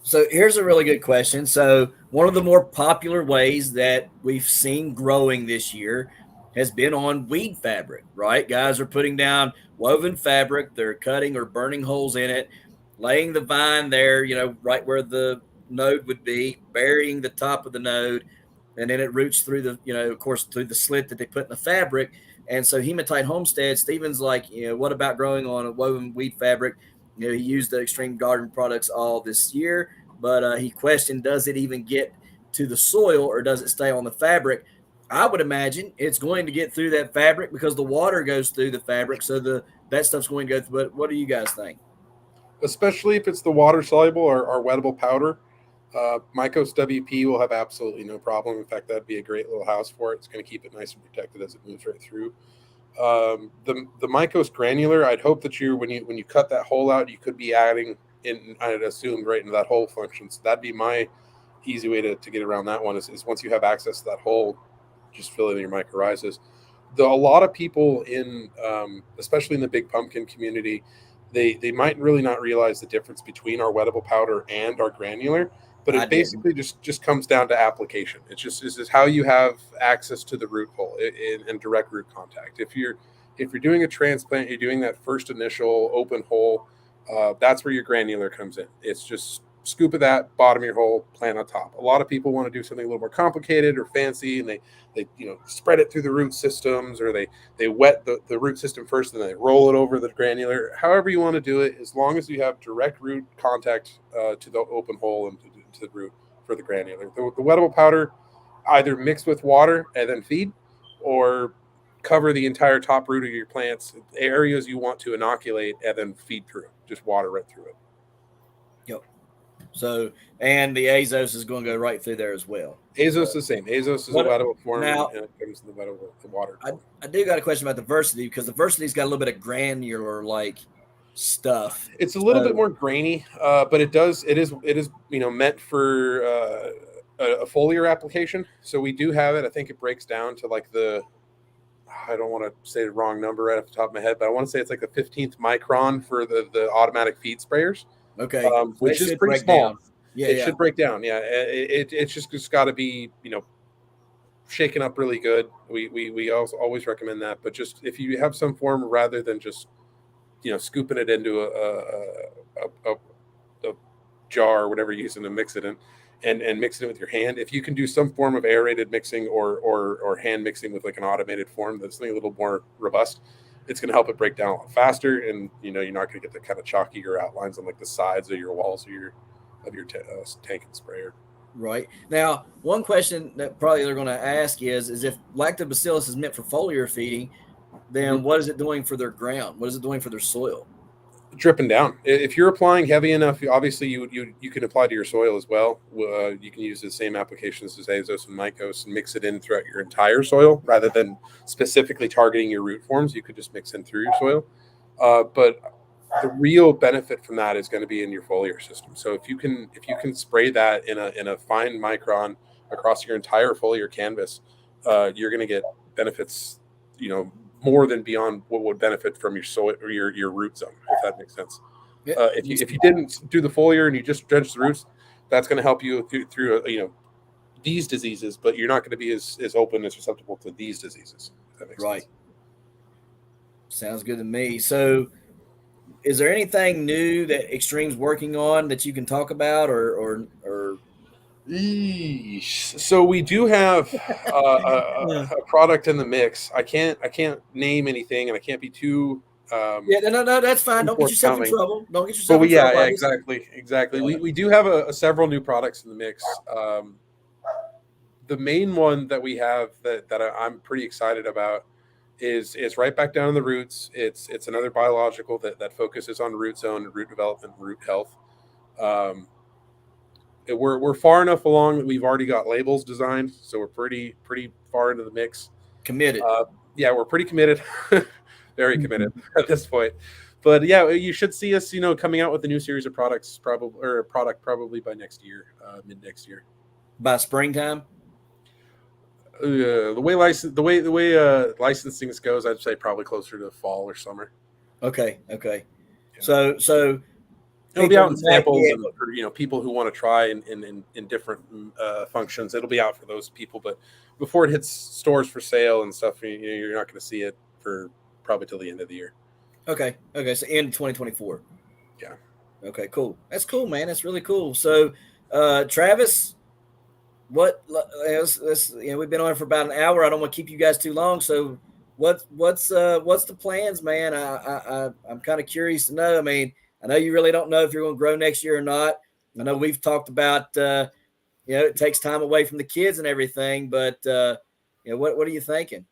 So here's a really good question. So one of the more popular ways that we've seen growing this year has been on weed fabric, right? Guys are putting down woven fabric. They're cutting or burning holes in it, laying the vine there, right where the node would be, burying the top of the node, and then it roots through of course, through the slit that they put in the fabric. And so Hematite Homestead, Steven's like, what about growing on a woven weed fabric? He used the XTREME Garden products all this year, but he questioned, does it even get to the soil or does it stay on the fabric? I would imagine it's going to get through that fabric because the water goes through the fabric. So that stuff's going to go through. But what do you guys think?
Especially if it's the water soluble or wettable powder, Mycos WP will have absolutely no problem. In fact, that'd be a great little house for it. It's going to keep it nice and protected as it moves right through. The Mycos granular, I'd hope that when you cut that hole out, you could be adding in, I'd assume, right into that hole function. So that'd be my easy way to get around that one is once you have access to that hole, just fill in your mycorrhizas. A lot of people in, especially in the big pumpkin community, they might really not realize the difference between our wettable powder and our granular. But it basically just comes down to application. It's just how you have access to the root hole and direct root contact. If you're doing a transplant, you're doing that first initial open hole. That's where your granular comes in. It's just scoop of that, bottom of your hole, plant on top. A lot of people want to do something a little more complicated or fancy, and they spread it through the root systems, or they wet the root system first, and then they roll it over the granular. However you want to do it, as long as you have direct root contact to the open hole and to the root for the granular. The wettable powder, either mix with water and then feed, or cover the entire top root of your plants, areas you want to inoculate, and then feed through. Just water right through it.
Yep. So, and the Azos is going to go right through there as well.
Azos is the same. Azos is a wettable form,
now,
and it comes in the water form.
I do got a question about the Versity, because the Versity's got a little bit of granular like stuff.
It's a little bit more grainy, but it is meant for a foliar application. So we do have it. I think it breaks down to like I don't want to say the wrong number right off the top of my head, but I want to say it's like the 15th micron for the automatic feed sprayers.
Okay,
which is pretty small.
Down. Yeah,
it should break down. Yeah, it's just got to be shaken up really good. We also always recommend that. But just if you have some form, rather than just scooping it into a jar or whatever you're using to mix it in, and mixing it with your hand, if you can do some form of aerated mixing or hand mixing with like an automated form that's something a little more robust, it's going to help it break down a lot faster, and you're not going to get the kind of chalkier outlines on like the sides of your walls of your tank and sprayer.
Right. Now, one question that probably they're going to ask is if lactobacillus is meant for foliar feeding, then what is it doing for their ground? What is it doing for their soil?
Dripping down. If you're applying heavy enough, obviously you can apply to your soil as well. You can use the same applications as Azos and Mycos and mix it in throughout your entire soil rather than specifically targeting your root forms. You could just mix in through your soil. But the real benefit from that is going to be in your foliar system. So if you can spray that in a fine micron across your entire foliar canvas, you're going to get benefits, more than beyond what would benefit from your soil or your root zone, if that makes sense. Yeah. If you didn't do the foliar and you just drench the roots, that's going to help you through these diseases, but you're not going to be as open as susceptible to these diseases. If that makes sense.
Sounds good to me. So, is there anything new that XTREME's working on that you can talk about, or?
So we do have a product in the mix. I can't name anything, and I can't be too.
No, that's fine. Don't get yourself in trouble. Don't get yourself in trouble.
Yeah, exactly. We do have several new products in the mix. The main one that we have that I'm pretty excited about is right back down in the roots. It's another biological that focuses on root zone, root development, root health. We're far enough along that we've already got labels designed, so we're pretty far into the mix.
Committed.
We're pretty committed, very committed at this point. But yeah, you should see us, coming out with a new series of products, probably by next year, mid next year.
By springtime.
The way licensing goes, I'd say probably closer to fall or summer.
Okay. Yeah. So.
It'll be out in samples and for people who want to try in different functions. It'll be out for those people, but before it hits stores for sale and stuff, you're not going to see it for probably till the end of the year.
Okay. So end 2024.
Yeah.
Okay. Cool. That's cool, man. That's really cool. So, Travis, we've been on for about an hour. I don't want to keep you guys too long. So, what's the plans, man? I'm kind of curious to know. I mean, I know you really don't know if you're going to grow next year or not. I know we've talked about, it takes time away from the kids and everything, but, what are you thinking?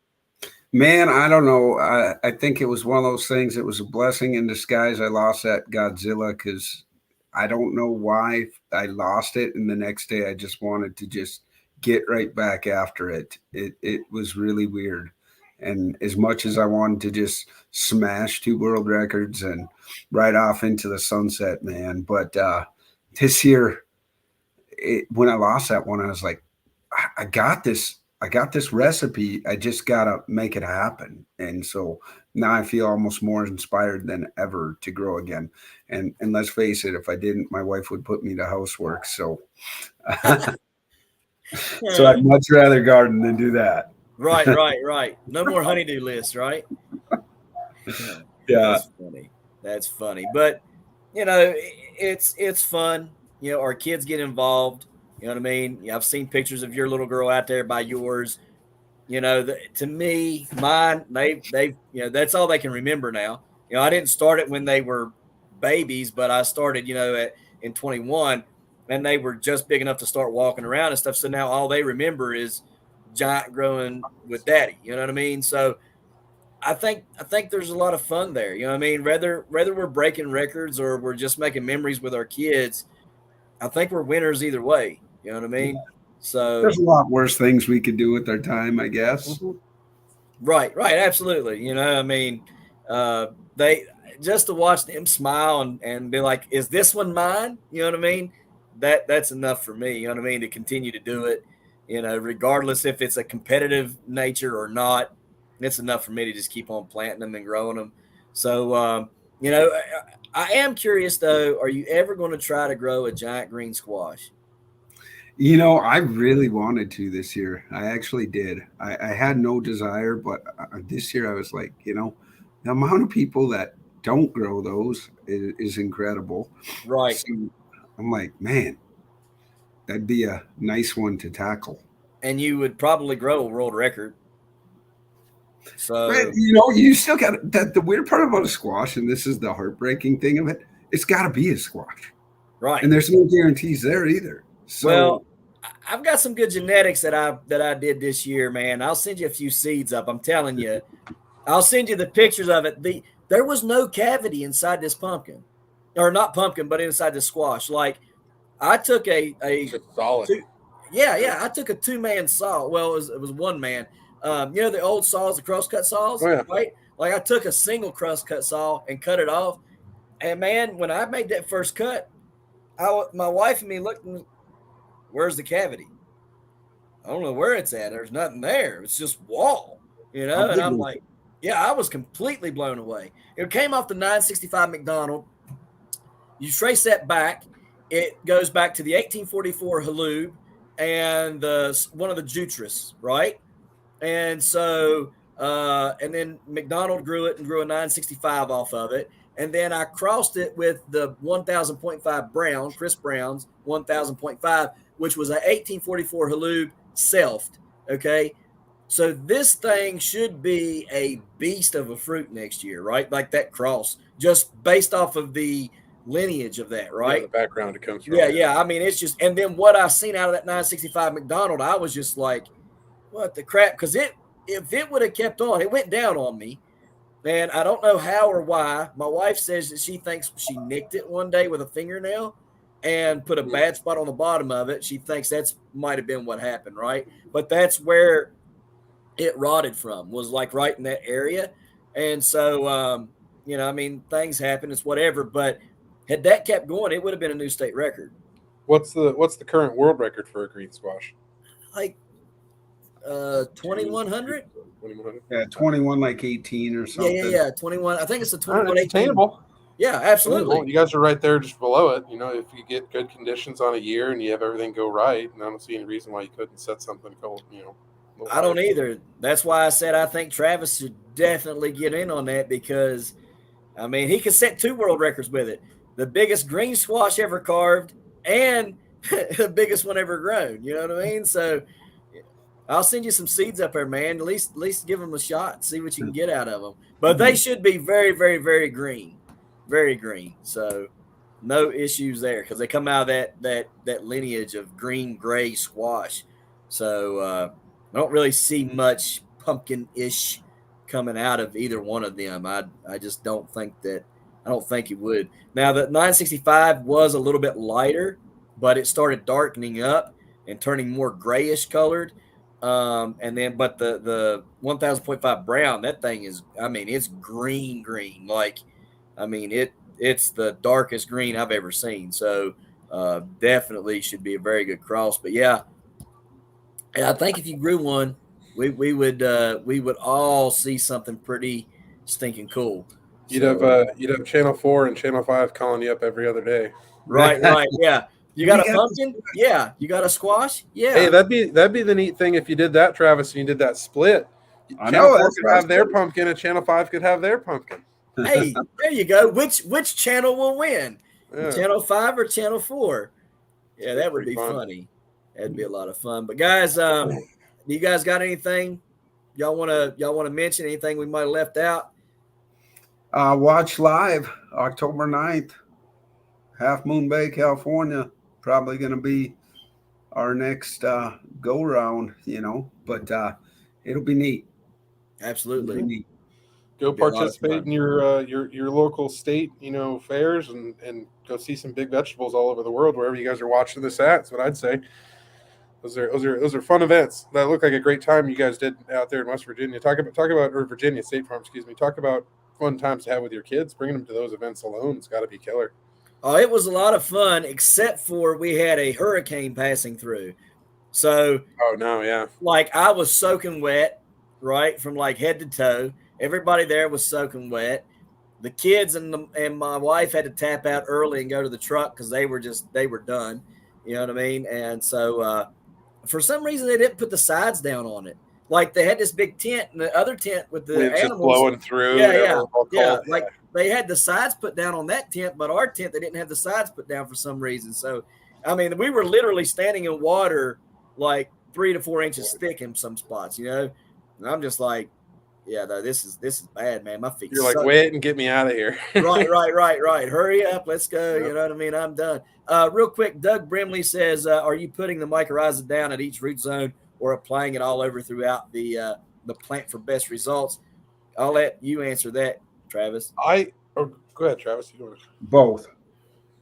Man, I don't know. I think it was one of those things. It was a blessing in disguise. I lost that Godzilla because I don't know why I lost it. And the next day I just wanted to just get right back after it. It was really weird. And as much as I wanted to just smash 2 world records and right off into the sunset, man. But this year, when I lost that one, I was like, I got this recipe. I just got to make it happen. And so now I feel almost more inspired than ever to grow again. And let's face it, if I didn't, my wife would put me to housework. So, so I'd much rather garden than do that.
Right. No more honeydew lists, right?
Yeah.
That's funny. But, it's fun. Our kids get involved. You know what I mean? I've seen pictures of your little girl out there by yours. To me, mine, they that's all they can remember now. I didn't start it when they were babies, but I started, in 21, and they were just big enough to start walking around and stuff. So now all they remember is giant growing with daddy. You know what I mean? So I think there's a lot of fun there. You know what I mean? Whether we're breaking records or we're just making memories with our kids, I think we're winners either way. You know what I mean? So
There's a lot worse things we could do with our time, I guess.
right, absolutely. You know, I mean, they just to watch them smile and be like, "Is this one mine?" You know what I mean? That's enough for me. You know what I mean? To continue to do it, you know, regardless if it's a competitive nature or not, it's enough for me to just keep on planting them and growing them. So, you know, I am curious though. Are you ever going to try to grow a giant green squash?
You know, I really wanted to this year. I actually did. I had no desire, but this year I was like, you know, the amount of people that don't grow those is incredible.
Right.
So I'm like, man, that'd be a nice one to tackle.
And you would probably grow a world record.
But
So
you know, you still got that. The weird part about a squash, and this is the heartbreaking thing of it, it's got to be a squash,
right.
and there's no guarantees there either. So,
Well, I've got some good genetics that I did this year, man. I'll send you a few seeds up. I'm telling you. I'll send you the pictures of it. There was no cavity inside this pumpkin. Or not pumpkin, but inside the squash. Like I took a
solid.
I took a 2-man saw. Well, it was 1 man. You know the old saws, the crosscut saws, right? Like I took a single crosscut saw and cut it off. And man, when I made that first cut, my wife and me looked. Where's the cavity? I don't know where it's at. There's nothing there. It's just wall, you know. And I'm like, yeah, I was completely blown away. It came off the 965 McDonald. You trace that back, it goes back to the 1844 Halub and one of the Jutras, right? And so, and then McDonald grew it and grew a 965 off of it. And then I crossed it with the 1000.5 Brown, Chris Brown's 1000.5, which was a 1844 Halub selfed. Okay. So this thing should be a beast of a fruit next year, right? Like that cross, just based off of the lineage of that, right?
The background it comes from.
Yeah. I mean, it's just, and then what I seen out of that 965 McDonald, I was just like, what the crap? Because if it would have kept on, it went down on me. And I don't know how or why. My wife says that she thinks she nicked it one day with a fingernail and put a bad spot on the bottom of it. She thinks that's might have been what happened, right? But that's where it rotted from, was like right in that area. And so, you know, I mean, things happen. It's whatever. But had that kept going, it would have been a new state record.
What's the current world record for a green squash?
Like 2100.
2100.
Yeah, 21 like 18 or something.
Yeah. 21. I think it's a 21.
It's attainable.
Yeah, absolutely.
You guys are right there, just below it. You know, if you get good conditions on a year and you have everything go right, and I don't see any reason why you couldn't set something cold. You know,
I don't either. That's why I said I think Travis should definitely get in on that, because, I mean, he could set 2 world records with it: the biggest green squash ever carved and the biggest one ever grown. You know what I mean? So I'll send you some seeds up there, man. At least give them a shot, see what you can get out of them. But they should be very, very, very green, very green. So no issues there, because they come out of that lineage of green gray squash. So I don't really see much pumpkin-ish coming out of either one of them. I just don't think that. I don't think it would. Now the 965 was a little bit lighter, but it started darkening up and turning more grayish colored. And then, but the 1000.5 Brown, that thing is, I mean, it's green. Like, I mean, it's the darkest green I've ever seen. So definitely should be a very good cross. But yeah, I think if you grew one, we would all see something pretty stinking cool.
You'd have Channel 4 and Channel 5 calling you up every other day.
Right, yeah. You got a pumpkin? Yeah. You got a squash? Yeah.
Hey, that'd be the neat thing if you did that, Travis, and you did that split. Channel 4 could have their pumpkin and Channel 5 could have their pumpkin.
Hey, there you go. Which channel will win?
Yeah.
Channel 5 or Channel 4? Yeah, that would be funny. That'd be a lot of fun. But guys, you guys got anything y'all want to mention? Anything we might have left out?
Watch live October 9th, Half Moon Bay, California. Probably going to be our next go round, you know, but it'll be neat.
Absolutely.
It'll be neat.
Go
Be a lot of
participate
fun.
in your local state, fairs, and go see some big vegetables all over the world, wherever you guys are watching this at. That's what I'd say. Those are fun events. That look like a great time you guys did out there in West Virginia. Talk about or Virginia State Farm, excuse me. Talk about fun times to have with your kids. Bringing them to those events alone, it's got to be killer.
Oh, it was a lot of fun, except for we had a hurricane passing through. So,
Oh no, yeah.
like, I was soaking wet, right, from like head to toe. Everybody there was soaking wet. The kids and my wife had to tap out early and go to the truck because they were done. You know what I mean? And so for some reason they didn't put the sides down on it. Like they had this big tent and the other tent with the
Wind's just
animals
blowing through.
Yeah.
Yeah.
Like they had the sides put down on that tent, but our tent they didn't have the sides put down for some reason. So, I mean, we were literally standing in water like 3 to 4 inches thick in some spots, And I'm just like, yeah, though this is bad, man. My feet.
You're like, wait and get me out of here.
Right. Hurry up, let's go. Yep. You know what I mean? I'm done. Real quick, Doug Brimley says, "Are you putting the mycorrhiza down at each root zone or applying it all over throughout the plant for best results?" I'll let you answer that, Travis.
Go ahead, Travis.
Both.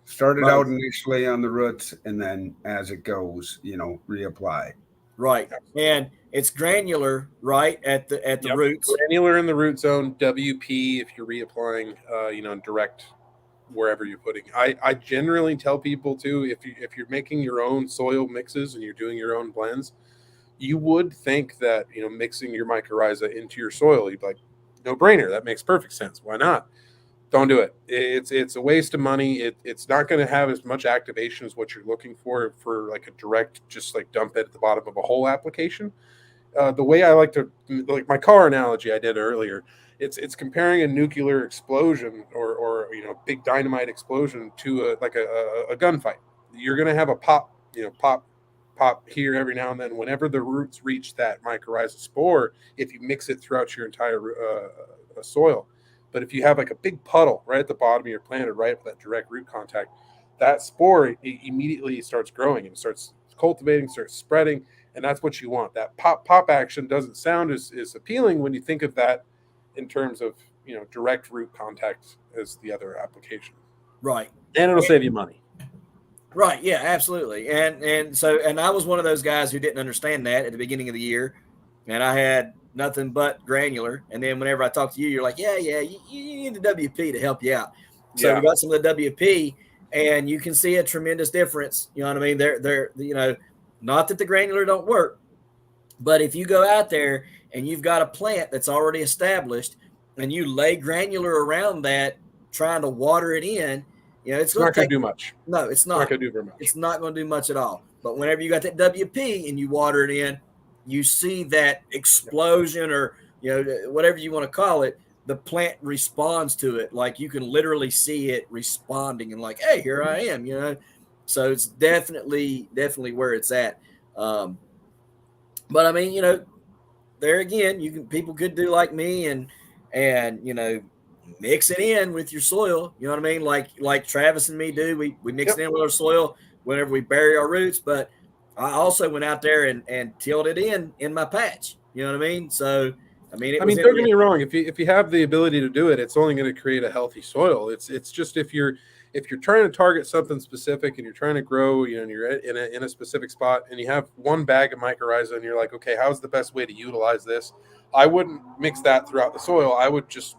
Started out initially on the roots, and then as it goes, reapply.
Right, and it's granular, right, at the roots.
Granular in the root zone. WP if you're reapplying, direct wherever you're putting. I generally tell people too, if you're making your own soil mixes and you're doing your own blends, you would think that mixing your mycorrhiza into your soil, you'd be like, no brainer. That makes perfect sense. Why not? Don't do it. It's a waste of money. It's not going to have as much activation as what you're looking for like a direct, just like dump it at the bottom of a whole application. The way I like my car analogy I did earlier, it's comparing a nuclear explosion or big dynamite explosion to a gunfight. You're going to have a pop here every now and then. Whenever the roots reach that mycorrhiza spore, if you mix it throughout your entire soil. But if you have like a big puddle right at the bottom of your plant or right with that direct root contact, that spore immediately starts growing and starts cultivating, starts spreading, and that's what you want. That pop action doesn't sound as appealing when you think of that in terms of direct root contact as the other application.
Right.
And it'll save you money.
Right. Yeah, absolutely. And I was one of those guys who didn't understand that at the beginning of the year, and I had nothing but granular. And then whenever I talk to you, you're like, yeah, you need the WP to help you out. So we got some of the WP, and you can see a tremendous difference. You know what I mean? They're not that the granular don't work, but if you go out there and you've got a plant that's already established and you lay granular around that, trying to water it in, it's
not going to do much.
No, it's not.
Not going to do very much.
It's not going to do much at all. But whenever you got that WP and you water it in, you see that explosion or, whatever you want to call it, the plant responds to it. Like you can literally see it responding and like, hey, here I am, So it's definitely where it's at. But I mean, there again, people could do like me and mix it in with your soil. You know what I mean? Like Travis and me do. We mix it in with our soil whenever we bury our roots, but I also went out there and tilled it in my patch. You know what I mean? So, I mean,
don't get me wrong. If you have the ability to do it, it's only going to create a healthy soil. It's just if you're trying to target something specific and you're trying to grow, and you're in a specific spot and you have one bag of mycorrhiza and you're like, okay, how's the best way to utilize this? I wouldn't mix that throughout the soil. I would just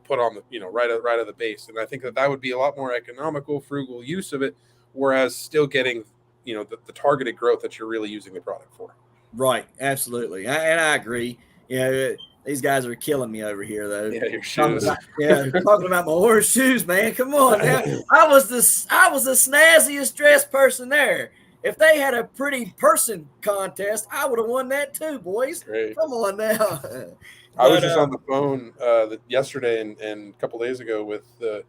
put on the, right at the base. And I think that would be a lot more economical, frugal use of it, whereas still getting the targeted growth that you're really using the product for.
Right. Absolutely. And I agree. These guys are killing me over here though.
Yeah, your shoes.
Talking about my horseshoes, man. Come on now. I was the snazziest dressed person there. If they had a pretty person contest, I would have won that too, boys.
Great.
Come on now.
I was just on the phone yesterday and a couple days ago with the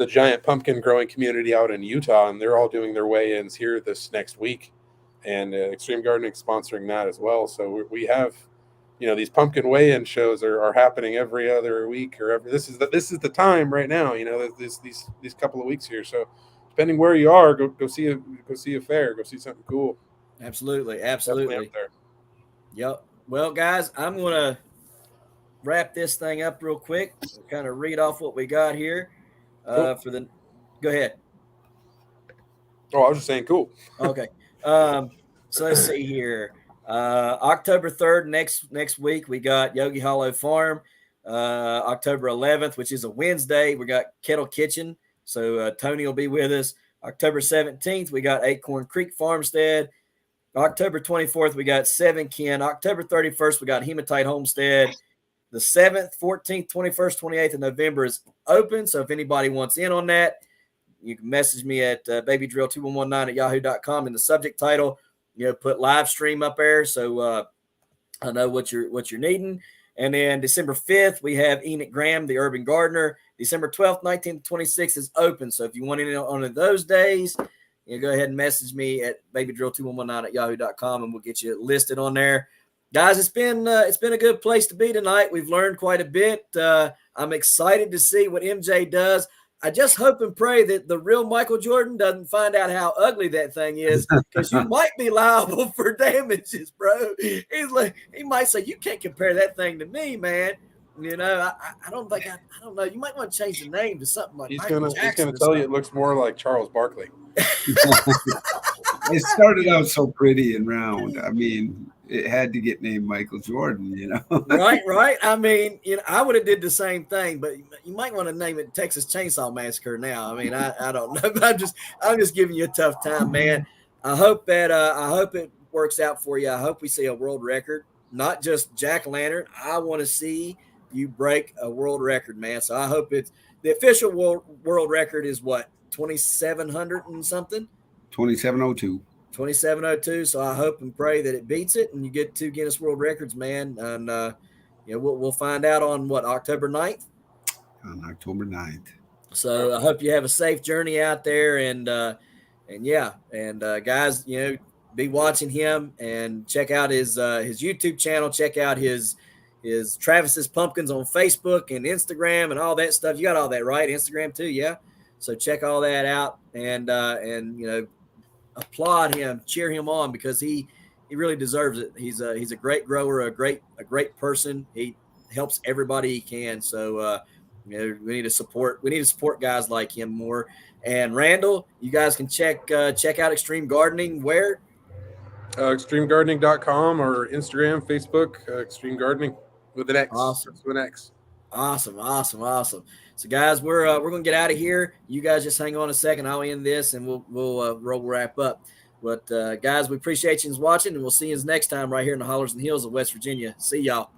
giant pumpkin growing community out in Utah, and they're all doing their weigh-ins here this next week, and XTREME Gardening sponsoring that as well. So we have, these pumpkin weigh-in shows are happening every other week or this is the time right now. These couple of weeks here. So depending where you are, go see a fair, go see something cool.
Absolutely.
Definitely up there.
Yep. Well, guys, I'm gonna wrap this thing up real quick. Kind of read off what we got here
Cool.
for the. Go ahead.
Oh, I was just saying, cool.
Okay. So let's see here. October 3rd, next week, we got Yogi Hollow Farm. October 11th, which is a Wednesday, we got Kettle Kitchen. So Tony will be with us. October 17th, we got Acorn Creek Farmstead. October 24th, we got Seven Ken. October 31st, we got Hematite Homestead. The 7th, 14th, 21st, 28th of November is open. So if anybody wants in on that, you can message me at babydrill2119@yahoo.com in the subject title. Put live stream up there so I know what you're needing. And then December 5th, we have Enoch Graham, the Urban Gardener. December 12th, 19th, 26th is open. So if you want in on those days, go ahead and message me at babydrill2119@yahoo.com and we'll get you listed on there. Guys, it's been a good place to be tonight. We've learned quite a bit. I'm excited to see what MJ does. I just hope and pray that the real Michael Jordan doesn't find out how ugly that thing is, because you might be liable for damages, bro. He might say, you can't compare that thing to me, man. I don't think I don't know. You might want to change the name to something like
He's
Michael Jackson
gonna tell you it looks more like Charles Barkley.
It started out so pretty and round. I mean, it had to get named Michael Jordan,
Right. I mean, I would have did the same thing, but you might want to name it Texas Chainsaw Massacre now. I mean, I don't know, but I'm just giving you a tough time, man. I hope it works out for you. I hope we see a world record, not just jack-o'-lantern. I want to see you break a world record, man. So I hope it's the official world record is what, 2,700 and something?
2702.
2702. So I hope and pray that it beats it and you get 2 Guinness World Records, man. And we'll find out on what, October 9th?
On October 9th.
So I hope you have a safe journey out there, and guys, be watching him and check out his YouTube channel. Check out his Travis's Pumpkins on Facebook and Instagram and all that stuff. You got all that, right? Instagram too, yeah. So check all that out and applaud him, cheer him on, because he really deserves it. He's a great grower, a great person. He helps everybody he can. So we need to support guys like him more. And Randall, you guys can check out Extreme Gardening where?
XtremeGardening.com or Instagram, Facebook, Extreme Gardening with an X.
Awesome.
With an X.
Awesome. So guys, we're gonna get out of here. You guys just hang on a second. I'll end this and we'll wrap up. But guys, we appreciate you watching, and we'll see you next time right here in the Hollers and Hills of West Virginia. See y'all.